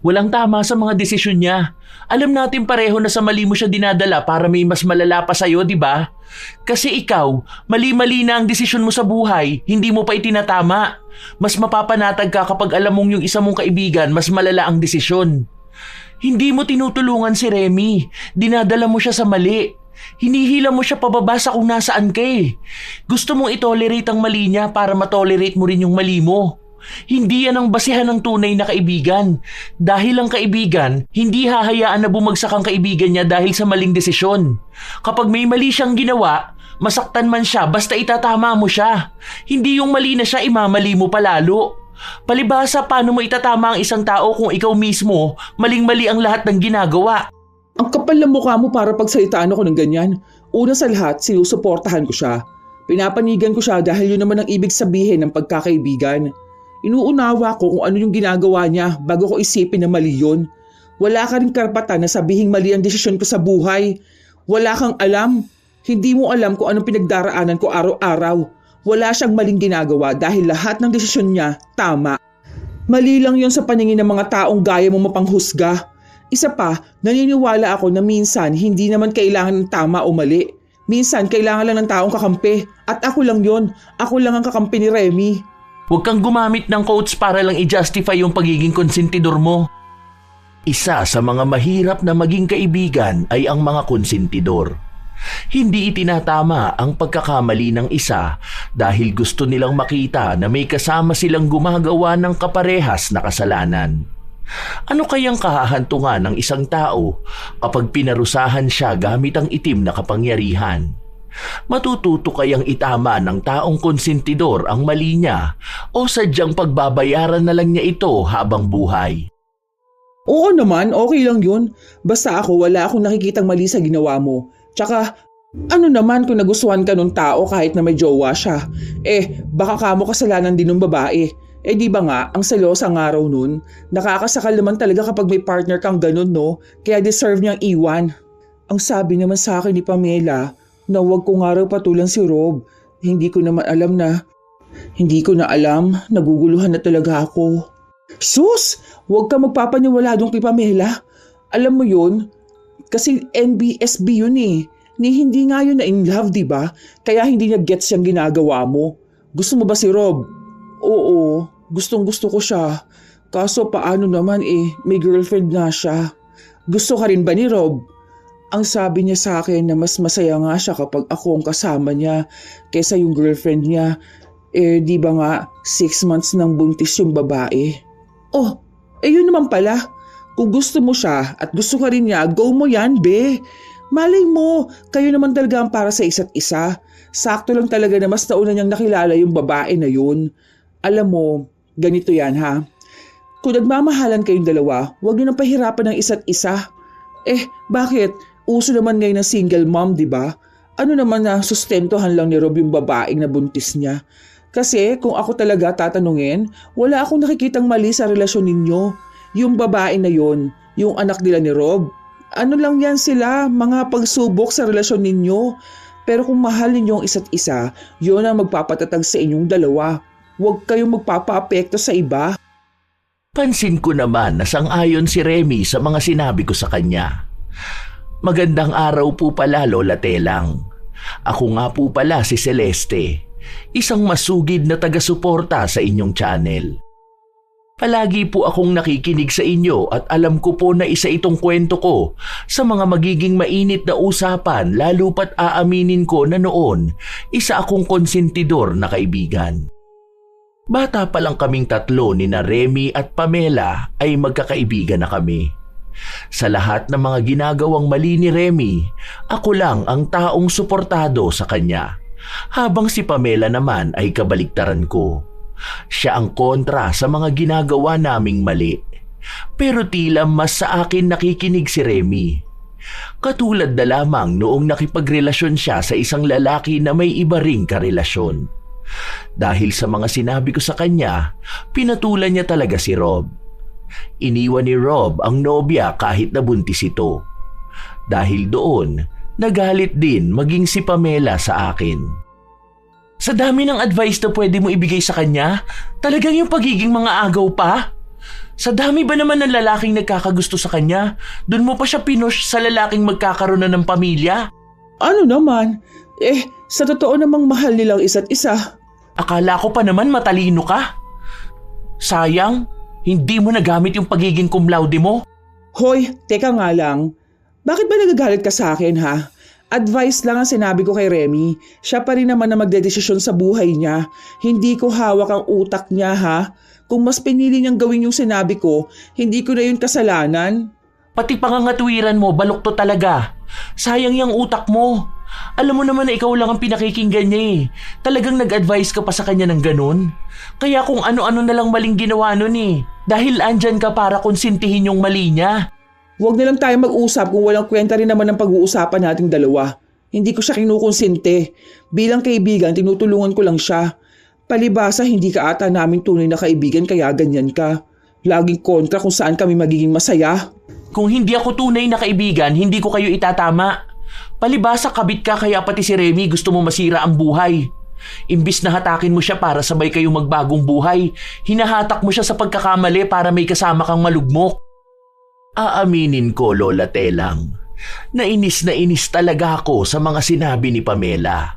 Walang tama sa mga desisyon niya. Alam natin pareho na sa mali mo siya dinadala para may mas malala pa sa'yo, di ba? Kasi ikaw, mali-mali na ang desisyon mo sa buhay, hindi mo pa itinatama. Mas mapapanatag ka kapag alam mong yung isa mong kaibigan mas malala ang desisyon. Hindi mo tinutulungan si Remy. Dinadala mo siya sa mali. Hinihila mo siya pababa sa kung nasaan ka eh. Gusto mong itolerate ang mali niya para matolerate mo rin yung mali mo. Hindi yan ang basihan ng tunay na kaibigan. Dahil ang kaibigan, hindi hahayaan na bumagsak ang kaibigan niya dahil sa maling desisyon. Kapag may mali siyang ginawa, masaktan man siya basta itatama mo siya. Hindi yung mali na siya imamali mo palalo. Palibhasa, paano mo itatama ang isang tao kung ikaw mismo maling-mali ang lahat ng ginagawa? Ang kapal ng mukha mo para pagsalitaan ako ng ganyan. Una sa lahat, sinusuportahan ko siya. Pinapanigan ko siya dahil yun naman ang ibig sabihin ng pagkakaibigan. Inuunawa ko kung ano yung ginagawa niya bago ko isipin na mali yun. Wala ka rin karapatan na sabihing mali ang desisyon ko sa buhay. Wala kang alam. Hindi mo alam kung anong pinagdaraanan ko araw-araw. Wala siyang maling ginagawa dahil lahat ng desisyon niya tama. Mali lang yon sa paningin ng mga taong gaya mo mapanghusga. Isa pa, naniniwala ako na minsan hindi naman kailangan ng tama o mali. Minsan kailangan lang ng taong kakampi. At ako lang yon. Ako lang ang kakampi ni Remy. Huwag kang gumamit ng quotes para lang i-justify yung pagiging konsentidor mo. Isa sa mga mahirap na maging kaibigan ay ang mga konsentidor. Hindi itinatama ang pagkakamali ng isa dahil gusto nilang makita na may kasama silang gumagawa ng kaparehas na kasalanan. Ano kayang kahahantungan ng isang tao kapag pinarusahan siya gamit ang itim na kapangyarihan? Matututo kayang itama ng taong konsentidor ang mali niya o sadyang pagbabayaran na lang niya ito habang buhay? Oo naman, okay lang yun. Basta ako wala akong nakikitang mali sa ginawa mo. Tsaka, ano naman kung nagustuhan ka nung tao kahit na may jowa siya? Baka kamo kasalanan din ng babae. Di ba nga, ang selosa ng araw nun, nakakasakal naman talaga kapag may partner kang ganun, no? Kaya deserve niyang iwan. Ang sabi naman sa akin ni Pamela, na huwag ko nga raw patulan si Rob. Hindi ko na alam, naguguluhan na talaga ako. Sus! Huwag ka magpapaniwala doon kay Pamela. Alam mo yun, kasi NBSB yun eh. Hindi nga yun na in love, di ba? Kaya hindi niya gets yung ginagawa mo. Gusto mo ba si Rob? Oo, gustong gusto ko siya. Kaso paano naman may girlfriend na siya. Gusto ka rin ba ni Rob? Ang sabi niya sa akin na mas masaya nga siya kapag ako ang kasama niya kaysa yung girlfriend niya. Di ba nga 6 months nang buntis yung babae? Yun naman pala. Kung gusto mo siya at gusto ka rin niya, go mo yan, be. Malay mo, kayo naman talaga ang para sa isa't isa. Sakto lang talaga na mas nauna niyang nakilala yung babae na yun. Alam mo, ganito yan ha. Kung nagmamahalan kayong dalawa, huwag niyo nang pahirapan ng isa't isa. Bakit? Uso naman ngayon ng single mom, di ba? Ano naman na sustentuhan lang ni Rob yung babaeng nabuntis niya? Kasi kung ako talaga tatanungin, wala akong nakikitang mali sa relasyon ninyo. Yung babae na yon, yung anak nila ni Rob. Ano lang yan sila, mga pagsubok sa relasyon ninyo. Pero kung mahal ninyo ang isa't isa, yun ang magpapatatag sa inyong dalawa. Huwag kayong magpapaapekto sa iba. Pansin ko naman na sang-ayon si Remy sa mga sinabi ko sa kanya. Magandang araw po pala, Lola Telang. Ako nga po pala si Celeste, isang masugid na taga-suporta sa inyong channel. Palagi po akong nakikinig sa inyo at alam ko po na isa itong kwento ko sa mga magiging mainit na usapan, lalo pat aaminin ko na noon isa akong konsentidor na kaibigan. Bata pa lang kaming tatlo ni na Remy at Pamela ay magkakaibigan na kami. Sa lahat ng mga ginagawang mali ni Remy, ako lang ang taong suportado sa kanya, habang si Pamela naman ay kabaliktaran ko. Siya ang kontra sa mga ginagawa naming mali. Pero tila mas sa akin nakikinig si Remy. Katulad na lamang noong nakipagrelasyon siya sa isang lalaki na may iba ring karelasyon. Dahil sa mga sinabi ko sa kanya, pinatulan niya talaga si Rob. Iniwan ni Rob ang nobya kahit nabuntis ito. Dahil doon, nagalit din maging si Pamela sa akin. Sa dami ng advice na pwede mo ibigay sa kanya, talagang yung pagiging mga agaw pa? Sa dami ba naman ng lalaking nagkakagusto sa kanya, dun mo pa siya pinush sa lalaking magkakaroon na ng pamilya? Ano naman? Sa totoo namang mahal nilang isa't isa. Akala ko pa naman matalino ka. Sayang, hindi mo nagamit yung pagiging cum laude mo. Hoy, teka nga lang. Bakit ba nagagalit ka sa akin ha? Advice lang ang sinabi ko kay Remy. Siya pa rin naman na magdedesisyon sa buhay niya. Hindi ko hawak ang utak niya ha. Kung mas pinili niyang gawin yung sinabi ko, hindi ko na yun kasalanan. Pati pangangatwiran mo, balukto talaga. Sayang yung utak mo. Alam mo naman na ikaw lang ang pinakikinggan niya eh. Talagang nag-advise ka pa sa kanya ng ganun. Kaya kung ano-ano na lang maling ginawa nun eh. Dahil andyan ka para konsintihin yung mali niya. Huwag na lang tayo mag-usap kung walang kwenta rin naman ng pag-uusapan nating dalawa. Hindi ko siya kinukonsinte. Bilang kaibigan, tinutulungan ko lang siya. Palibasa, hindi ka ata namin tunay na kaibigan kaya ganyan ka. Laging kontra kung saan kami magiging masaya. Kung hindi ako tunay na kaibigan, hindi ko kayo itatama. Palibasa kabit ka kaya pati si Remy gusto mo masira ang buhay. Imbis na hatakin mo siya para sabay kayong magbagong buhay, hinahatak mo siya sa pagkakamali para may kasama kang malugmok. Aaminin ko, Lola Telang, na inis talaga ako sa mga sinabi ni Pamela.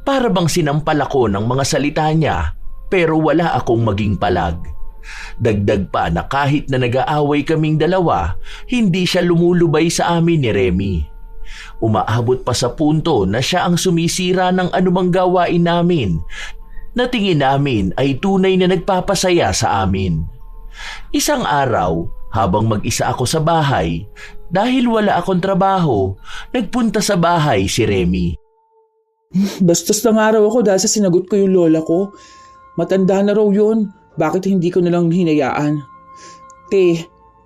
Para bang sinampal ako ng mga salita niya pero wala akong maging palag. Dagdag pa na kahit na nag-aaway kaming dalawa, hindi siya lumulubay sa amin ni Remy. Umaabot pa sa punto na siya ang sumisira ng anumang gawain namin na tingin namin ay tunay na nagpapasaya sa amin. Isang araw, habang mag-isa ako sa bahay, dahil wala akong trabaho, nagpunta sa bahay si Remy. Bastos lang araw ako dahil sa sinagot ko yung lola ko. Matanda na raw yun. Bakit hindi ko nalang hinayaan?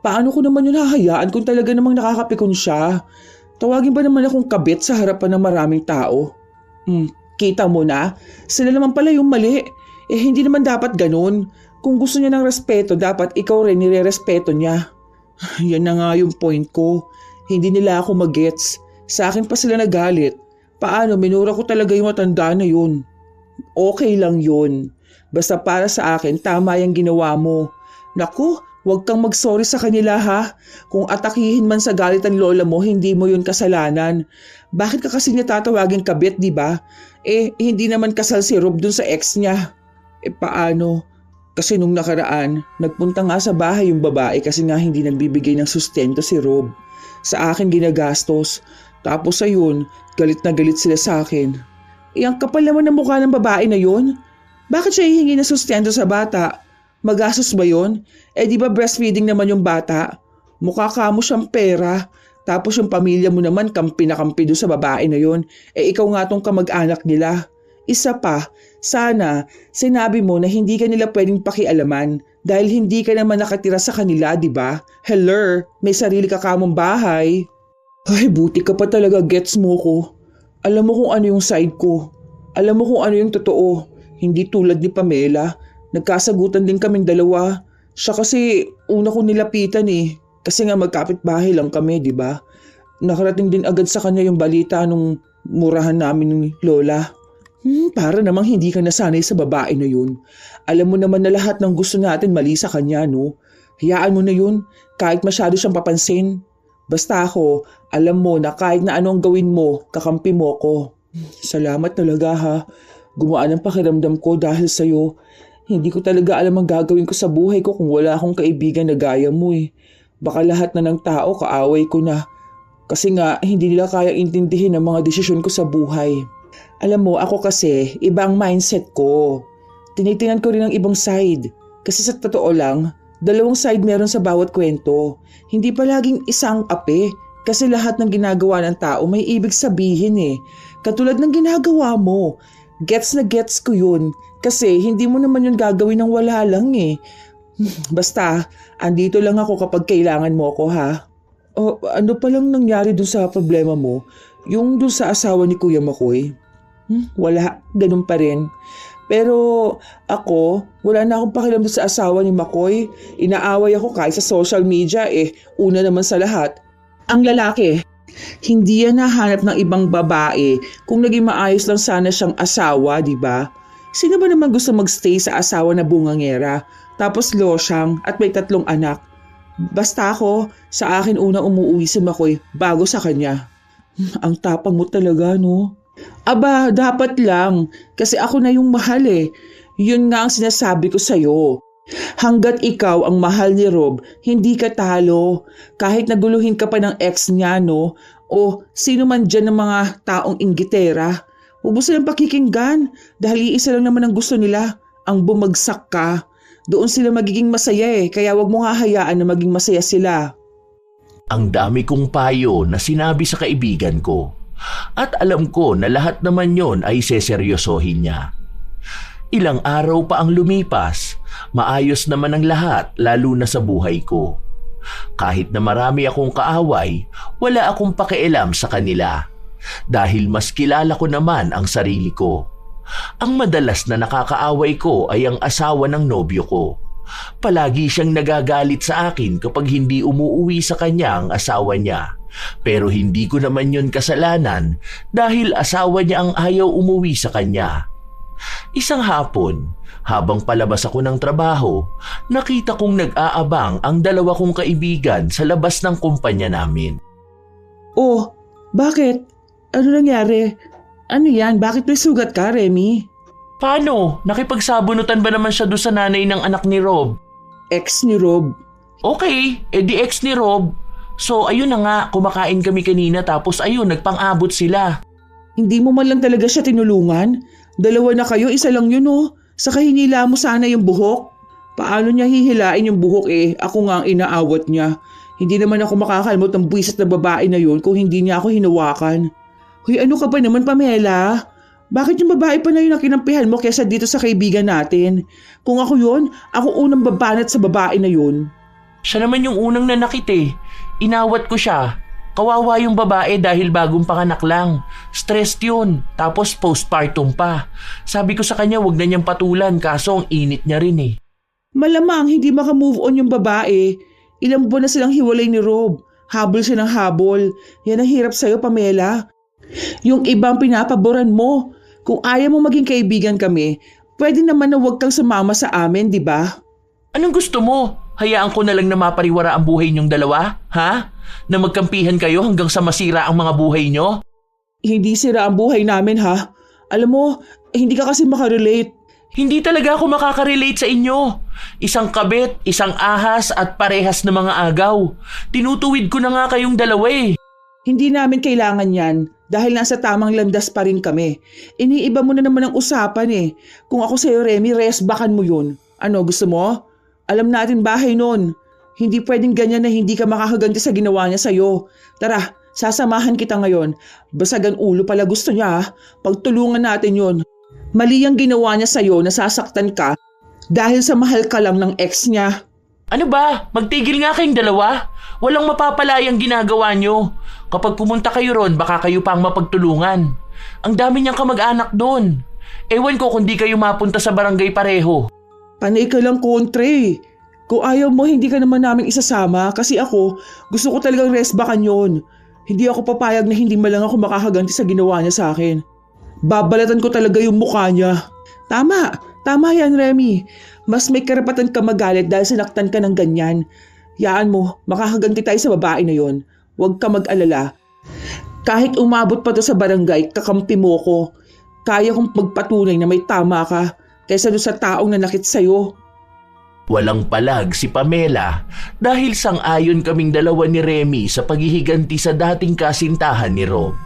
Paano ko naman yun hahayaan kung talaga namang nakakapikon siya? Tawagin ba naman akong kabit sa harapan ng maraming tao? Kita mo na? Sila naman pala yung mali. Hindi naman dapat ganun. Kung gusto niya ng respeto, dapat ikaw rin nire-respeto niya. Yan na nga yung point ko. Hindi nila ako magets. Sa akin pa sila nagalit. Paano? Minura ko talaga yung matanda na yun. Okay lang yun. Basta para sa akin, tama yung ginawa mo. Naku, huwag kang mag-sorry sa kanila ha. Kung atakihin man sa galit ang lola mo, hindi mo yun kasalanan. Bakit ka kasi niya tatawagin kabit, di ba? Hindi naman kasal si Rob dun sa ex niya. Paano? Kasi nung nakaraan, nagpunta nga sa bahay yung babae kasi nga hindi nagbibigay ng sustento si Rob. Sa akin ginagastos. Tapos ayun, galit na galit sila sa akin. Ang kapal naman ng mukha ng babae na yun. Bakit siya hihingi ng sustento sa bata? Magastos ba yun? Di ba breastfeeding naman yung bata? Mukha ka mo siyang pera. Tapos yung pamilya mo naman kampi na kampi doon sa babae na yun. Ikaw nga tong kamag-anak nila. Isa pa, sana sinabi mo na hindi ka nila pwedeng pakialaman dahil hindi ka naman nakatira sa kanila, di ba? Hello, may sarili ka kamong bahay. Ay, buti ka pa talaga, gets mo ko. Alam mo kung ano yung side ko. Alam mo kung ano yung totoo. Hindi tulad ni Pamela. Nagkasagutan din kaming dalawa. Siya kasi una ko nilapitan eh. Kasi nga magkapit-bahay lang kami, di ba? Nakarating din agad sa kanya yung balita nung murahan namin ng lola. Para namang hindi ka nasanay sa babae na yun. Alam mo naman na lahat ng gusto natin mali sa kanya, no? Hayaan mo na yun, kahit masyado siyang papansin. Basta ako, alam mo na kahit na anong gawin mo, kakampi mo ko. Salamat talaga ha. Gumaan ang pakiramdam ko dahil sa'yo. Hindi ko talaga alam ang gagawin ko sa buhay ko kung wala akong kaibigan na gaya mo eh. Baka lahat na ng tao kaaway ko na. Kasi nga, hindi nila kaya intindihin ang mga desisyon ko sa buhay. Alam mo, ako kasi, ibang mindset ko. Tinitingnan ko rin ang ibang side. Kasi sa totoo lang, dalawang side meron sa bawat kwento. Hindi palaging isang ape. Kasi lahat ng ginagawa ng tao may ibig sabihin eh. Katulad ng ginagawa mo. Gets na gets ko yun. Kasi hindi mo naman yun gagawin ng wala lang eh. Basta, andito lang ako kapag kailangan mo ako ha. O ano palang nangyari dun sa problema mo? Yung dun sa asawa ni Kuya Makoy? Wala, ganun pa rin. Pero ako, wala na akong pakialam sa asawa ni Makoy. Inaaway ako kahit sa social media una naman sa lahat. Ang lalaki, hindi yan nahanap ng ibang babae kung naging maayos lang sana siyang asawa, di ba? Sino ba naman gusto magstay sa asawa na bungangera? tapos losyang at may 3 anak. Basta ako, sa akin una umuwi si Makoy bago sa kanya. Ang tapang mo talaga, no? Aba, dapat lang. Kasi ako na yung mahal eh. Yun nga ang sinasabi ko sa'yo. Hanggat ikaw ang mahal ni Rob, hindi ka talo. Kahit naguluhin ka pa ng ex niya, no? O sino man dyan ng mga taong inggitera. Huwag mo silang pakikinggan dahil iisa lang naman ang gusto nila, ang bumagsak ka. Doon sila magiging masaya eh, kaya wag mo hahayaan na maging masaya sila. Ang dami kong payo na sinabi sa kaibigan ko. At alam ko na lahat naman yon ay seseryosohin niya. Ilang araw pa ang lumipas, maayos naman ang lahat lalo na sa buhay ko. Kahit na marami akong kaaway, wala akong pakialam sa kanila. Dahil mas kilala ko naman ang sarili ko. Ang madalas na nakakaaway ko ay ang asawa ng nobyo ko. Palagi siyang nagagalit sa akin kapag hindi umuuwi sa kanya ang asawa niya. Pero hindi ko naman yun kasalanan dahil asawa niya ang ayaw umuwi sa kanya. Isang hapon, habang palabas ako ng trabaho, nakita kong nag-aabang ang 2 kong kaibigan sa labas ng kumpanya namin. Oh, bakit? Ano nangyari? Ano yan? Bakit may sugat ka, Remy? Paano? Nakipagsabunutan ba naman siya doon sa nanay ng anak ni Rob? Ex ni Rob. Okay, edi ex ni Rob. So ayun na nga, kumakain kami kanina tapos ayun, nagpang-abot sila. Hindi mo man lang talaga siya tinulungan? 2 na kayo, isa lang yun oh. Saka hinila mo sana yung buhok. Paano niya hihilain yung buhok eh? Ako nga ang inaawat niya. Hindi naman ako makakalmot ng buwisit na babae na yun kung hindi niya ako hinawakan. Hoy, ano ka ba naman, Pamela? Bakit yung babae pa na yun ang kinampihan mo kesa dito sa kaibigan natin? Kung ako yun, ako unang babanat sa babae na yun. Siya naman yung unang nanakit eh. Inawat ko siya. Kawawa yung babae dahil bagong panganak lang. Stressed yun. Tapos postpartum pa. Sabi ko sa kanya wag na niyang patulan kaso ang init niya rin eh. Malamang hindi maka-move on yung babae. Ilang buwan na silang hiwalay ni Rob. Habol siya ng habol. Yan ang hirap sa'yo, Pamela. Yung ibang pinapaboran mo. Kung ayaw mo maging kaibigan kami, pwede naman na huwag kang sumama sa amin, di ba? Anong gusto mo? Hayaan ko na lang na mapariwara ang buhay niyong dalawa? Ha? Na magkampihan kayo hanggang sa masira ang mga buhay niyo? Hindi sira ang buhay namin ha. Alam mo, hindi ka kasi makarelate. Hindi talaga ako makaka-relate sa inyo. Isang kabit, isang ahas at parehas na mga agaw. Tinutuwid ko na nga kayong dalawa eh. Hindi namin kailangan yan dahil nasa tamang landas pa rin kami. Iniiba mo na naman ang usapan eh. Kung ako sa'yo, Remy, resbakan mo yun. Ano, gusto mo? Alam natin bahay nun. Hindi pwedeng ganyan na hindi ka makakaganti sa ginawa niya sa'yo. Tara, sasamahan kita ngayon. Basagan ulo pala gusto niya. Pagtulungan natin yun. Mali ang ginawa niya sa'yo, nasasaktan ka dahil sa mahal ka lang ng ex niya. Ano ba? Magtigil nga kayong dalawa. Walang mapapalayang ginagawa nyo. Kapag pumunta kayo ron, baka kayo pang mapagtulungan. Ang dami niyang kamag-anak doon. Ewan ko kung di kayo mapunta sa barangay pareho. Panay ka lang kontra eh. Kung ayaw mo, hindi ka naman namin isasama kasi ako, gusto ko talagang resbakan yon. Hindi ako papayag na hindi malang ako makakaganti sa ginawa niya sa akin. Babalatan ko talaga yung mukha niya. Tama yan, Remy. Mas may karapatan ka magalit dahil sinaktan ka ng ganyan. Yaan mo, makakaganti tayo sa babae na yon. Huwag ka mag-alala. Kahit umabot pa to sa barangay, kakampi mo ko. Kaya kong magpatunay na may tama ka kaysa doon sa taong nanakit sa'yo. Walang palag si Pamela dahil sang-ayon kaming dalawa ni Remy sa paghihiganti sa dating kasintahan ni Rob.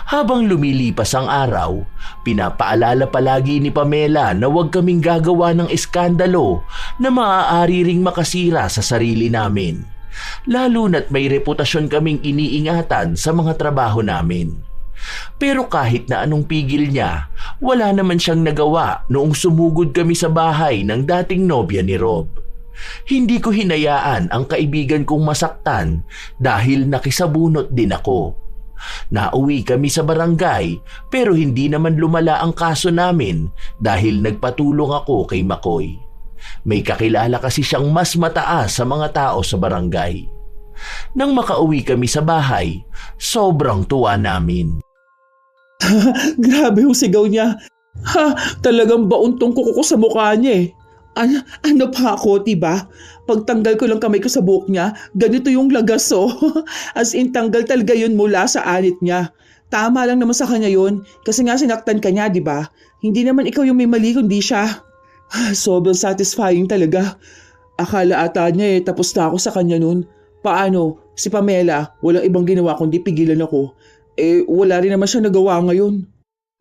Habang lumilipas ang araw, pinapaalala palagi ni Pamela na huwag kaming gagawa ng eskandalo na maaari ring makasira sa sarili namin. Lalo na't may reputasyon kaming iniingatan sa mga trabaho namin. Pero kahit na anong pigil niya, wala naman siyang nagawa noong sumugod kami sa bahay ng dating nobya ni Rob. Hindi ko hinayaan ang kaibigan kong masaktan dahil nakisabunot din ako. Nauwi kami sa barangay pero hindi naman lumala ang kaso namin dahil nagpatulong ako kay Makoy. May kakilala kasi siyang mas mataas sa mga tao sa barangay. Nang makauwi kami sa bahay, sobrang tuwa namin. Grabe yung sigaw niya. Ha, talagang bauntong kuko ko sa mukha niya eh. Ano pa ako, diba? Pagtanggal ko lang kamay ko sa buhok niya, ganito yung lagas oh. As in, tanggal talaga yun mula sa anit niya. Tama lang naman sa kanya yun, kasi nga sinaktan ka niya, diba? Hindi naman ikaw yung may mali, kundi siya. Sobrang satisfying talaga. Akala ata niya tapos na ako sa kanya nun. Paano? Si Pamela, walang ibang ginawa kundi pigilan ako. Wala rin naman siya nagawa ngayon.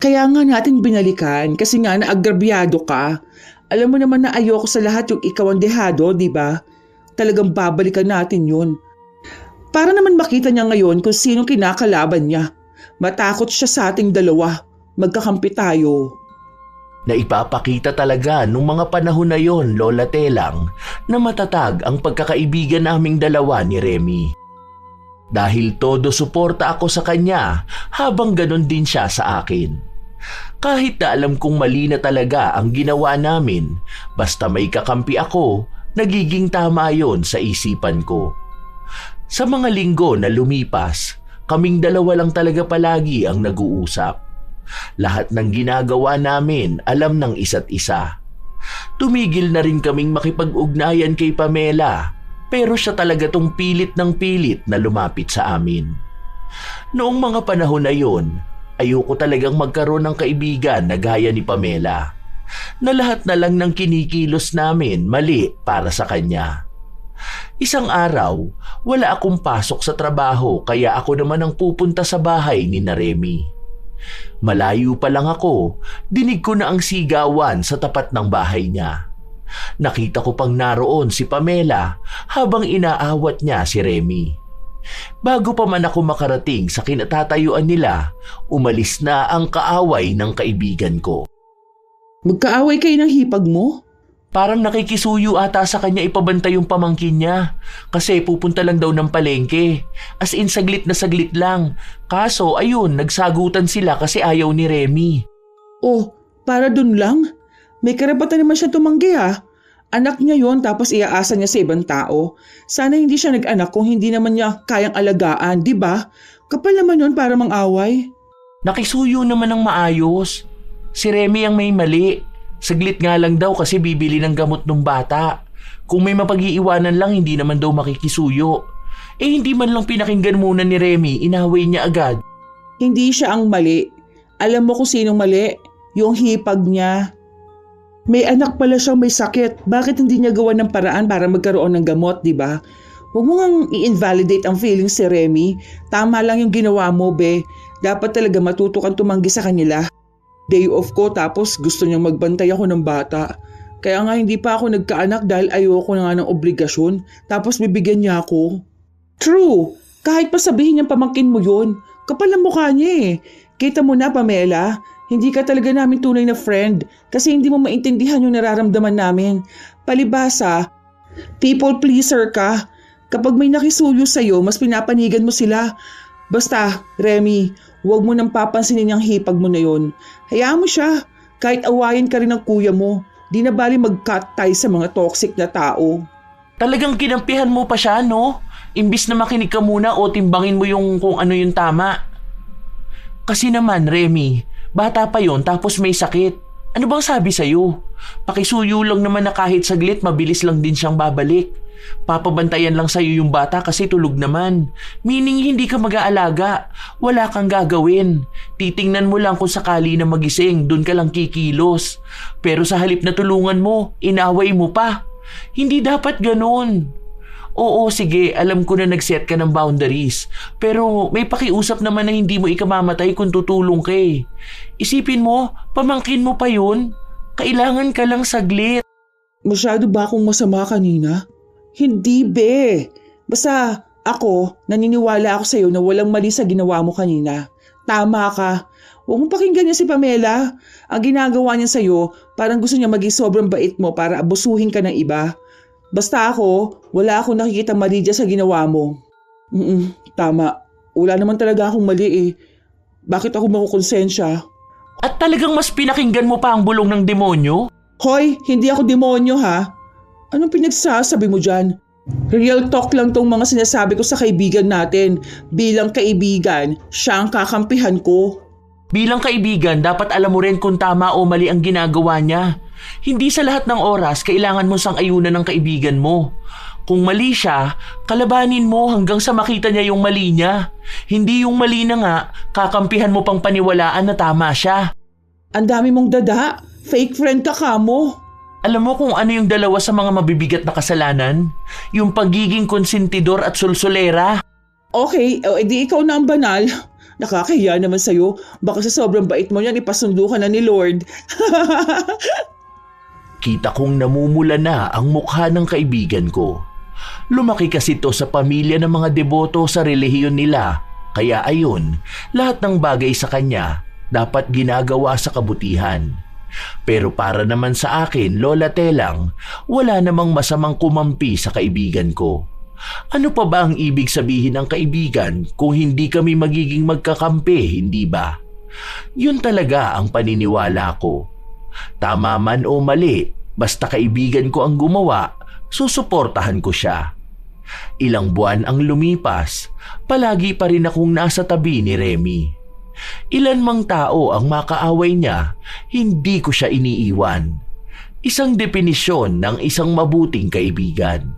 Kaya nga natin binalikan kasi nga naagrabyado ka. Alam mo naman na ayoko sa lahat yung ikaw ang dehado, di ba? Talagang babalikan natin yun. Para naman makita niya ngayon kung sino kinakalaban niya. Matakot siya sa ating dalawa. Magkakampi tayo. Naipapakita talaga nung mga panahon na yon, Lola Telang, na matatag ang pagkakaibigan naming dalawa ni Remy. Dahil todo suporta ako sa kanya habang ganon din siya sa akin. Kahit na alam kong mali na talaga ang ginawa namin, basta may kakampi ako, nagiging tama yon sa isipan ko. Sa mga linggo na lumipas, kaming dalawa lang talaga palagi ang nag-uusap. Lahat ng ginagawa namin alam ng isa't isa. Tumigil na rin kaming makipag-ugnayan kay Pamela, pero siya talaga tong pilit ng pilit na lumapit sa amin. Noong mga panahon na yon, ayoko talagang magkaroon ng kaibigan na gaya ni Pamela, na lahat na lang ng kinikilos namin mali para sa kanya. Isang araw, wala akong pasok sa trabaho kaya ako naman ang pupunta sa bahay ni Remy. Malayo pa lang ako, dinig ko na ang sigawan sa tapat ng bahay niya. Nakita ko pang naroon si Pamela habang inaawat niya si Remy. Bago pa man ako makarating sa kinatatayuan nila, umalis na ang kaaway ng kaibigan ko. Magkaaway kayo ng hipag mo? Parang nakikisuyo ata sa kanya ipabantay yung pamangkin niya kasi pupunta lang daw ng palengke. As in saglit na saglit lang. Kaso ayun, nagsagutan sila kasi ayaw ni Remy. Oh, para dun lang? May karapatan naman siya tumanggi ha. Anak niya yon tapos iaasa niya sa ibang tao. Sana hindi siya nag-anak kung hindi naman niya kayang alagaan, di ba? Kapal naman yun para mang-away. Nakisuyo naman ng maayos. Si Remy ang may mali. Saglit nga lang daw kasi bibili ng gamot ng bata. Kung may mapag-iiwanan lang, hindi naman daw makikisuyo. Hindi man lang pinakinggan muna ni Remy, inaway niya agad. Hindi siya ang mali. Alam mo kung sinong mali? Yung hipag niya. May anak pala siyang may sakit. Bakit hindi niya gawa ng paraan para magkaroon ng gamot, di ba? Huwag mo ngang i-invalidate ang feelings si Remy. Tama lang yung ginawa mo, be. Dapat talaga matuto kang tumanggi sa kanila. Day off ko tapos gusto niyang magbantay ako ng bata. Kaya nga hindi pa ako nagkaanak dahil ayoko na nga ng obligasyon. Tapos bibigyan niya ako. True. Kahit pa sabihin niyang pamangkin mo yun. Kapal ang mukha niya eh. Kita mo na, Pamela. Hindi ka talaga namin tunay na friend kasi hindi mo maintindihan yung nararamdaman namin. Palibhasa, people pleaser ka. Kapag may nakisuyo sa'yo, mas pinapanigan mo sila. Basta, Remy, huwag mo nang papansinin yung hipag mo na yun. Hayaan mo siya. Kahit awayin ka rin ng kuya mo, di na bali mag-cut tie sa mga toxic na tao. Talagang kinampihan mo pa siya, no? Imbis na makinig ka muna o timbangin mo yung kung ano yung tama. Kasi naman, Remy, bata pa yon tapos may sakit. Ano bang sabi sa'yo? Pakisuyo lang naman na kahit saglit, mabilis lang din siyang babalik. Papabantayan lang sa'yo yung bata kasi tulog naman. Meaning hindi ka mag-aalaga. Wala kang gagawin. Titingnan mo lang kung sakali na magising, dun ka lang kikilos. Pero sa halip na tulungan mo, inaway mo pa. Hindi dapat ganun. Oo, sige, alam ko na nag-set ka ng boundaries. Pero may pakiusap naman na hindi mo ikamamatay kung tutulong ka eh. Isipin mo, pamangkin mo pa yun. Kailangan ka lang saglit. Masyado ba akong masama kanina? Hindi, be. Basta ako, naniniwala ako sa'yo na walang mali sa ginawa mo kanina. Tama ka. Huwag mong pakinggan niya si Pamela. Ang ginagawa niya sa'yo, parang gusto niya maging sobrang bait mo para abusuhin ka ng iba. Basta ako, wala akong nakikita mali dyan sa ginawa mo. Tama. Wala naman talaga akong mali eh. Bakit ako makukonsensya? At talagang mas pinakinggan mo pa ang bulong ng demonyo? Hoy, hindi ako demonyo ha. Anong pinagsasabi mo dyan? Real talk lang tong mga sinasabi ko sa kaibigan natin. Bilang kaibigan, siya ang kakampihan ko. Bilang kaibigan, dapat alam mo rin kung tama o mali ang ginagawa niya. Hindi sa lahat ng oras kailangan mo sang-ayunan ng kaibigan mo. Kung mali siya, kalabanin mo hanggang sa makita niya yung mali niya. Hindi yung mali na nga, kakampihan mo pang paniwalaan na tama siya. Ang dami mong dada. Fake friend ka kamo. Alam mo kung ano yung dalawa sa mga mabibigat na kasalanan? Yung pagiging konsentidor at sulsulera. Okay, edi ikaw na ang banal. Nakakahiya naman sa'yo. Baka sa sobrang bait mo yan, ipasundo ka na ni Lord. Kita kong namumula na ang mukha ng kaibigan ko. Lumaki kasi to sa pamilya ng mga deboto sa relihiyon nila. Kaya ayun, lahat ng bagay sa kanya dapat ginagawa sa kabutihan. Pero para naman sa akin, Lola Telang, wala namang masamang kumampi sa kaibigan ko. Ano pa ba ang ibig sabihin ng kaibigan kung hindi kami magiging magkakampi, hindi ba? Yun talaga ang paniniwala ko. Tama man o mali, basta kaibigan ko ang gumawa, susuportahan ko siya. Ilang buwan ang lumipas, palagi pa rin akong nasa tabi ni Remy. Ilan mang tao ang makaaway niya, hindi ko siya iniiwan. Isang definisyon ng isang mabuting kaibigan.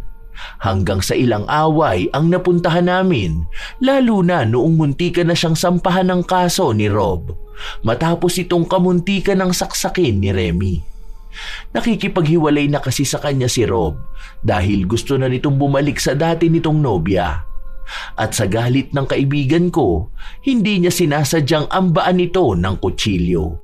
Hanggang sa ilang away ang napuntahan namin, lalo na noong muntikan na siyang sampahan ng kaso ni Rob, matapos itong kamuntikan ng saksakin ni Remy. Nakikipaghiwalay na kasi sa kanya si Rob dahil gusto na nitong bumalik sa dati nitong nobya. At sa galit ng kaibigan ko, hindi niya sinasadyang ambaan ito ng kutsilyo.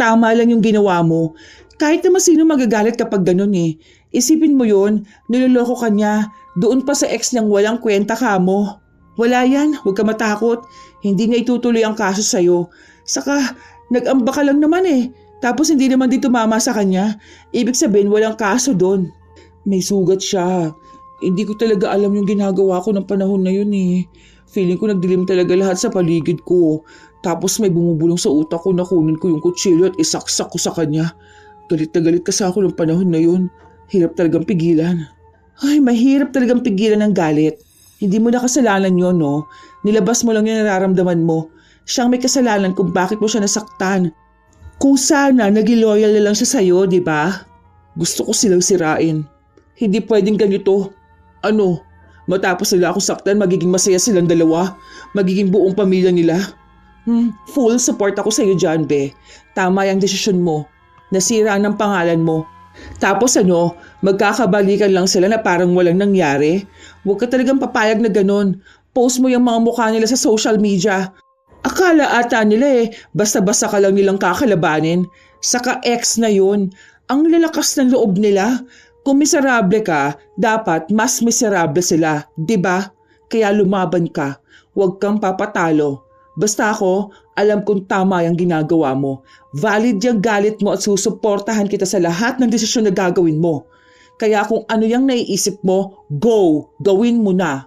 Tama lang yung ginawa mo. Kahit naman sino magagalit kapag ganun eh. Isipin mo yun, niloloko ka niya. Doon pa sa ex niyang walang kwenta ka mo. Wala yan, huwag ka matakot. Hindi niya itutuloy ang kaso sa'yo. Saka, nag-amba ka lang naman eh. Tapos hindi naman din tumama sa kanya. Ibig sabihin walang kaso doon. May sugat siya. Hindi ko talaga alam yung ginagawa ko ng panahon na yun eh. Feeling ko nagdilim talaga lahat sa paligid ko. Tapos may bumubulong sa utak ko na kunin ko yung kutsilyo at isaksak ko sa kanya. Galit na galit kasi ako ng panahon na yun. Hirap talagang pigilan. Ay, mahirap talagang pigilan ng galit. Hindi mo na kasalanan yun, no? Nilabas mo lang yung nararamdaman mo. Siyang may kasalanan kung bakit mo siya nasaktan. Kung sana naging loyal na lang siya sa'yo, di ba? Gusto ko silang sirain. Hindi pwedeng ganito. Ano? Matapos nila ako saktan, magiging masaya silang dalawa. Magiging buong pamilya nila. Full support ako sa'yo dyan, be. Tama yung desisyon mo. Nasira ng pangalan mo. Tapos magkakabalikan lang sila na parang walang nangyari. Huwag ka talagang papayag na ganun. Post mo yung mga mukha nila sa social media. Akala ata nila basta-basta ka lang nilang kakalabanin. Saka ex na yun. Ang lalakas ng loob nila. Kung miserable ka, dapat mas miserable sila, 'di ba? Kaya lumaban ka. Huwag kang papatalo. Basta ako, alam kong tama yung ginagawa mo. Valid yung galit mo at susuportahan kita sa lahat ng desisyon na gagawin mo. Kaya kung ano yung naiisip mo, go! Gawin mo na.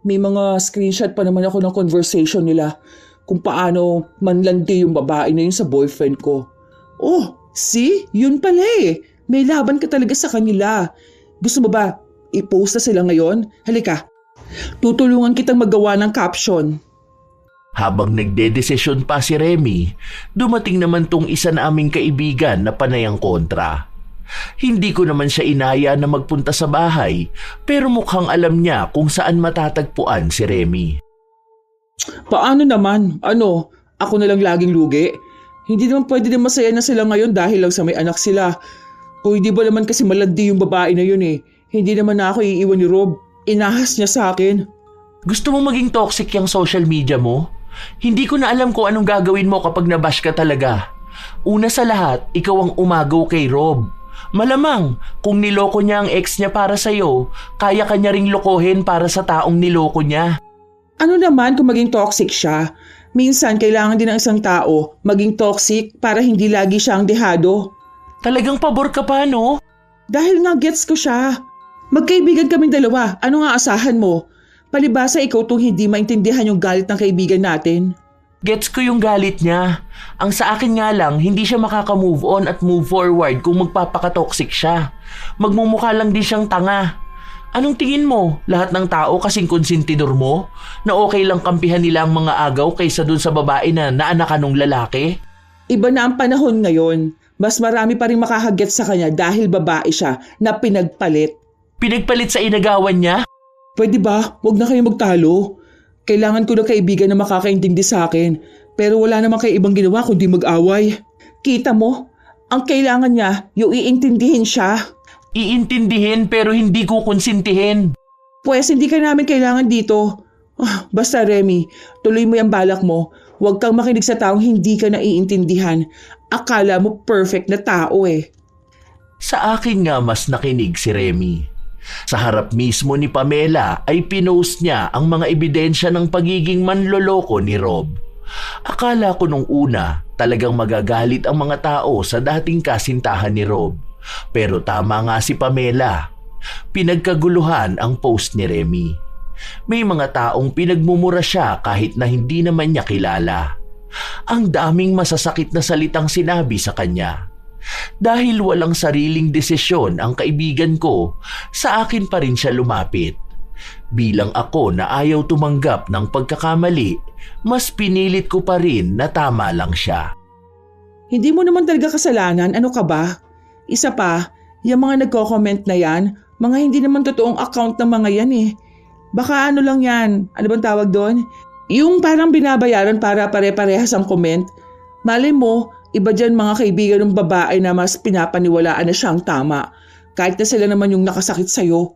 May mga screenshot pa naman ako ng conversation nila kung paano manlandi yung babae na yun sa boyfriend ko. Oh, see? Yun pala eh. May laban ka talaga sa kanila. Gusto mo ba i-post na sila ngayon? Halika. Tutulungan kitang magawa ng caption. Habang nagdedesisyon pa si Remy, dumating naman tong isa na aming kaibigan na panayang kontra. Hindi ko naman siya inaya na magpunta sa bahay, pero mukhang alam niya kung saan matatagpuan si Remy. Paano naman? Ano? Ako na lang laging lugi? Hindi naman pwede na masaya na sila ngayon dahil lang sa may anak sila. O hindi ba naman kasi malandi yung babae na yun eh. Hindi naman na ako iiwan ni Rob. Inahas niya sa akin. Gusto mo maging toxic yung social media mo? Hindi ko na alam kung anong gagawin mo kapag nabash ka talaga. Una sa lahat, ikaw ang umagaw kay Rob. Malamang, kung niloko niya ang ex niya para sa'yo, kaya ka niya ring lokohin para sa taong niloko niya. Ano naman kung maging toxic siya? Minsan kailangan din ng isang tao maging toxic para hindi lagi siyang dehado. Talagang pabor ka pa, no? Dahil nga gets ko siya. Magkaibigan kaming dalawa. Ano nga asahan mo? Palibasa ikaw tong hindi maintindihan yung galit ng kaibigan natin. Gets ko yung galit niya. Ang sa akin nga lang, hindi siya makaka-move on at move forward kung magpapaka-toxic siya. Magmumukha lang din siyang tanga. Anong tingin mo? Lahat ng tao kasing konsentidor mo? Na okay lang kampihan nila ang mga agaw kaysa dun sa babae na naanakan ng lalaki? Iba na ang panahon ngayon. Mas marami pa rin makakaget sa kanya dahil babae siya na pinagpalit. Pinagpalit sa inagawan niya? Pwede ba? Huwag na kayo magtalo. Kailangan ko ng kaibigan na makakaintindi sa akin. Pero wala naman kayo ibang ginawa kundi mag-away. Kita mo? Ang kailangan niya, yung iintindihin siya. Iintindihin pero hindi ko konsintihin. Pwes, hindi ka namin kailangan dito. Basta Remy, tuloy mo yung balak mo. Huwag kang makinig sa taong hindi ka naiintindihan. Akala mo perfect na tao eh. Sa akin nga mas nakinig si Remy. Sa harap mismo ni Pamela ay pinost niya ang mga ebidensya ng pagiging manloloko ni Rob. Akala ko nung una talagang magagalit ang mga tao sa dating kasintahan ni Rob. Pero tama nga si Pamela. Pinagkaguluhan ang post ni Remy. May mga taong pinagmumura siya kahit na hindi naman niya kilala. Ang daming masasakit na salitang sinabi sa kanya. Dahil walang sariling desisyon ang kaibigan ko, sa akin pa rin siya lumapit. Bilang ako na ayaw tumanggap ng pagkakamali, mas pinilit ko pa rin na tama lang siya. Hindi mo naman talaga kasalanan, ano ka ba? Isa pa, yung mga nagko-comment na yan, mga hindi naman totoong account ng mga yan eh. Baka ano lang yan, ano bang tawag doon? Yung parang binabayaran para pare-parehas ang comment. Malay mo, iba dyan mga kaibigan ng babae na mas pinapaniwalaan na siyang tama. Kahit na sila naman yung nakasakit sa'yo.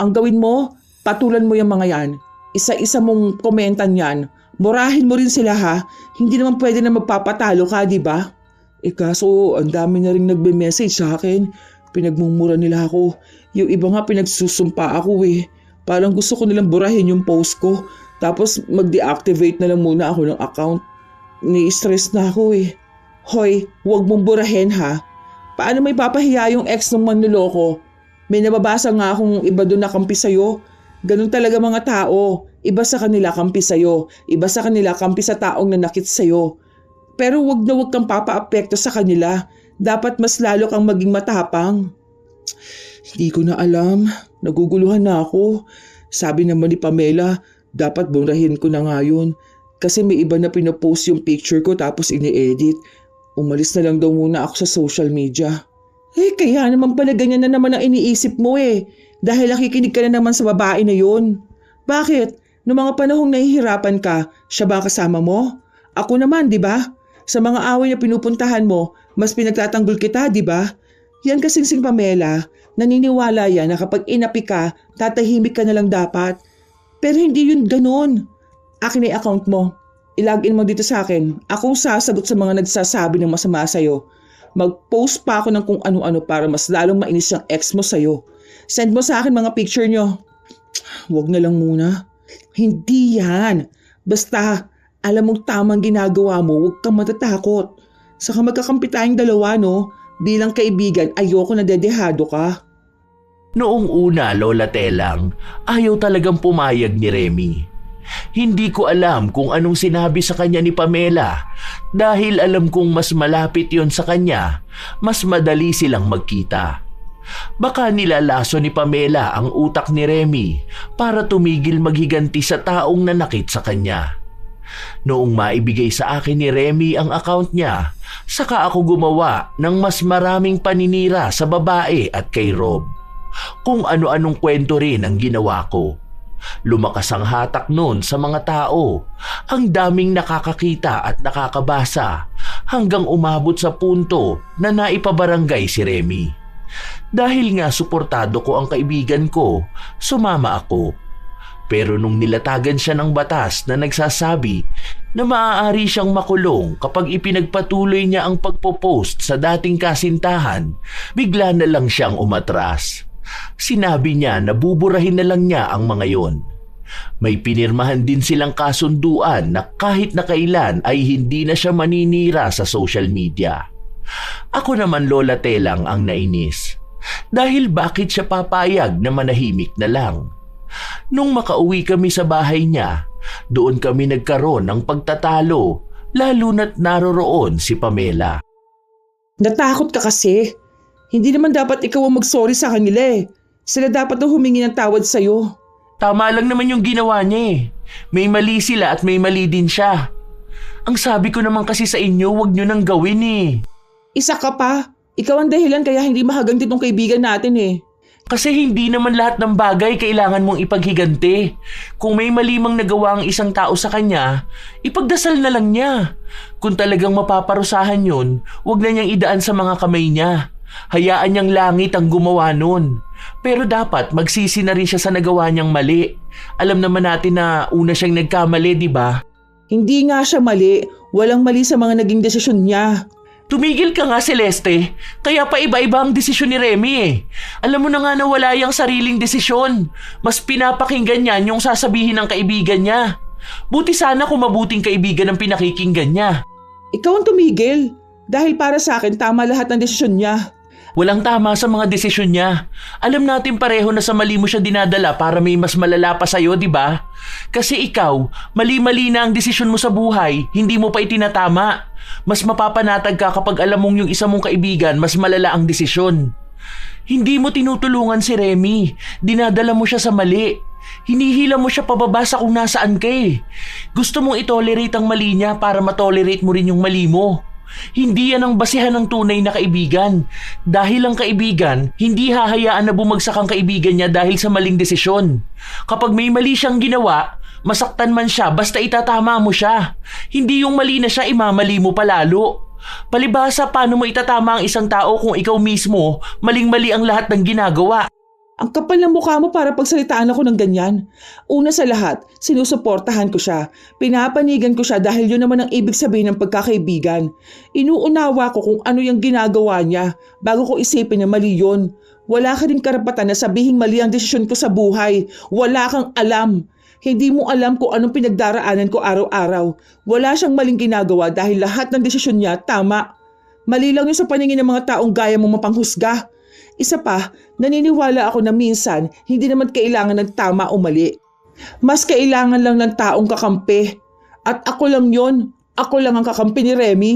Ang gawin mo, patulan mo yung mga yan. Isa-isa mong komentan yan. Murahin mo rin sila ha. Hindi naman pwede na magpapatalo ka, di ba? Kaso, ang dami na rin nagbe-message sa akin. Pinagmumura nila ako. Yung iba nga pinagsusumpa ako eh. Parang gusto ko nilang burahin yung post ko. Tapos mag-deactivate na lang muna ako ng account. Ni-stress na ako eh. Hoy, huwag mong burahin ha. Paano may papahiya yung ex ng manloloko? May nababasa nga akong iba doon na kampi sa'yo. Ganun talaga mga tao. Iba sa kanila kampi sa'yo. Iba sa kanila kampi sa taong nanakit sa'yo. Pero wag na wag kang papa-apekto sa kanila. Dapat mas lalo kang maging matapang. Hindi ko na alam. Naguguluhan na ako. Sabi naman ni Pamela, dapat burahin ko na nga yun. Kasi may iba na pinopost yung picture ko tapos ini-edit. Umalis na lang daw muna ako sa social media. Kaya naman pala ganyan na naman ang iniisip mo eh. Dahil nakikinig ka na naman sa babae na yun. Bakit? Noong mga panahong nahihirapan ka, siya ba kasama mo? Ako naman, di ba? Sa mga away na pinupuntahan mo, mas pinagtatanggol kita, di ba? Yan kasing Pamela, naniniwala yan na kapag inapi ka, tatahimik ka na lang dapat. Pero hindi yun ganun. Akin ay account mo. I-login mo dito sa akin. Ako sasagot sa mga nagsasabi ng masama sa'yo. Mag-post pa ako ng kung ano-ano para mas lalong mainis yung ex mo sa'yo. Send mo sa akin mga picture nyo. Huwag na lang muna. Hindi yan. Basta, alam mong tamang ginagawa mo, huwag kang matatakot. Saka magkakampi tayong dalawa, no? Bilang kaibigan, ayoko na dedehado ka. Noong una, Lola Telang, ayaw talagang pumayag ni Remy. Hindi ko alam kung anong sinabi sa kanya ni Pamela dahil alam kong mas malapit yon sa kanya, mas madali silang magkita. Baka nilalaso ni Pamela ang utak ni Remy para tumigil maghiganti sa taong nanakit sa kanya. Noong maibigay sa akin ni Remy ang account niya, saka ako gumawa ng mas maraming paninira sa babae at kay Rob. Kung ano-anong kwento rin ang ginawa ko. Lumakas ang hatak noon sa mga tao. Ang daming nakakakita at nakakabasa hanggang umabot sa punto na naipabarangay si Remy. Dahil nga suportado ko ang kaibigan ko, sumama ako. Pero nung nilatagan siya ng batas na nagsasabi na maaari siyang makulong kapag ipinagpatuloy niya ang pagpopost sa dating kasintahan, bigla na lang siyang umatras. Sinabi niya na buburahin na lang niya ang mga yon. May pinirmahan din silang kasunduan na kahit na kailan ay hindi na siya maninira sa social media. Ako naman, Lola Telang, ang nainis. Dahil bakit siya papayag na manahimik na lang? Nung makauwi kami sa bahay niya, doon kami nagkaroon ng pagtatalo, lalo na't naroroon si Pamela. Natakot ka kasi. Hindi naman dapat ikaw ang mag-sorry sa kanila eh. Sila dapat na humingi ng tawad sa'yo. Tama lang naman yung ginawa niya eh. May mali sila at may mali din siya. Ang sabi ko naman kasi sa inyo, huwag nyo nang gawin eh. Isa ka pa. Ikaw ang dahilan kaya hindi mahaganti tong kaibigan natin eh. Kasi hindi naman lahat ng bagay kailangan mong ipaghiganti. Kung may malimang nagawa ang isang tao sa kanya, ipagdasal na lang niya. Kung talagang mapaparusahan yun, huwag na niyang idaan sa mga kamay niya. Hayaan niyang langit ang gumawa nun. Pero dapat magsisi na rin siya sa nagawa niyang mali. Alam naman natin na una siyang nagkamali, di ba? Hindi nga siya mali. Walang mali sa mga naging desisyon niya. Tumigil ka nga, Celeste. Kaya pa iba-iba ang desisyon ni Remy eh. Alam mo na nga na wala yung sariling desisyon. Mas pinapakinggan niya yung sasabihin ng kaibigan niya. Buti sana kung mabuting kaibigan ang pinakikinggan niya. Ikaw ang tumigil. Dahil para sa akin, tama lahat ng desisyon niya. Walang tama sa mga desisyon niya. Alam natin pareho na sa mali mo siya dinadala para may mas malala pa sa'yo, di ba? Kasi ikaw, mali-mali na ang desisyon mo sa buhay, hindi mo pa itinatama. Mas mapapanatag ka kapag alam mong yung isa mong kaibigan mas malala ang desisyon. Hindi mo tinutulungan si Remy. Dinadala mo siya sa mali. Hinihila mo siya pababa sa kung nasaan ka eh. Gusto mong itolerate ang mali niya para matolerate mo rin yung mali mo. Hindi yan ang basihan ng tunay na kaibigan. Dahil ang kaibigan, hindi hahayaan na bumagsak ang kaibigan niya dahil sa maling desisyon. Kapag may mali siyang ginawa, masaktan man siya basta itatama mo siya. Hindi yung mali na siya imamali mo palalo. Palibhasa, paano mo itatama ang isang tao kung ikaw mismo maling-mali ang lahat ng ginagawa? Ang kapal ng mukha mo para pagsalitaan ako ng ganyan. Una sa lahat, sinusuportahan ko siya. Pinapanigan ko siya dahil yun naman ang ibig sabihin ng pagkakaibigan. Inuunawa ko kung ano yung ginagawa niya bago ko isipin na mali yun. Wala ka rin karapatan na sabihing mali ang desisyon ko sa buhay. Wala kang alam. Hindi mo alam kung anong pinagdaraanan ko araw-araw. Wala siyang maling ginagawa dahil lahat ng desisyon niya tama. Mali lang yun sa paningin ng mga taong gaya mong mapanghusga. Isa pa, naniniwala ako na minsan hindi naman kailangan ng tama o mali. Mas kailangan lang ng taong kakampi. At ako lang yon. Ako lang ang kakampi ni Remy.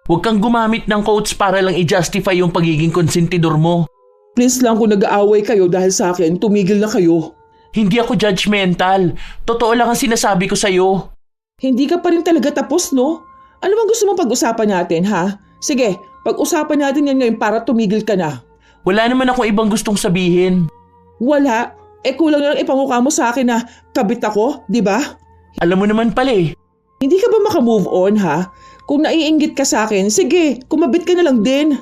Huwag kang gumamit ng quotes para lang i-justify yung pagiging konsentidor mo. Please lang kung nag-aaway kayo dahil sa akin, tumigil na kayo. Hindi ako judgmental. Totoo lang ang sinasabi ko sa'yo. Hindi ka pa rin talaga tapos, no? Ano bang gusto mong pag-usapan natin, ha? Sige, pag-usapan natin yan ngayon para tumigil ka na. Wala naman akong ibang gustong sabihin. Wala? Kulang na lang ipamukha mo sa akin na kabit ako, di ba? Alam mo naman pala eh. Hindi ka ba makamove on, ha? Kung naiinggit ka sa akin, sige, kumabit ka na lang din.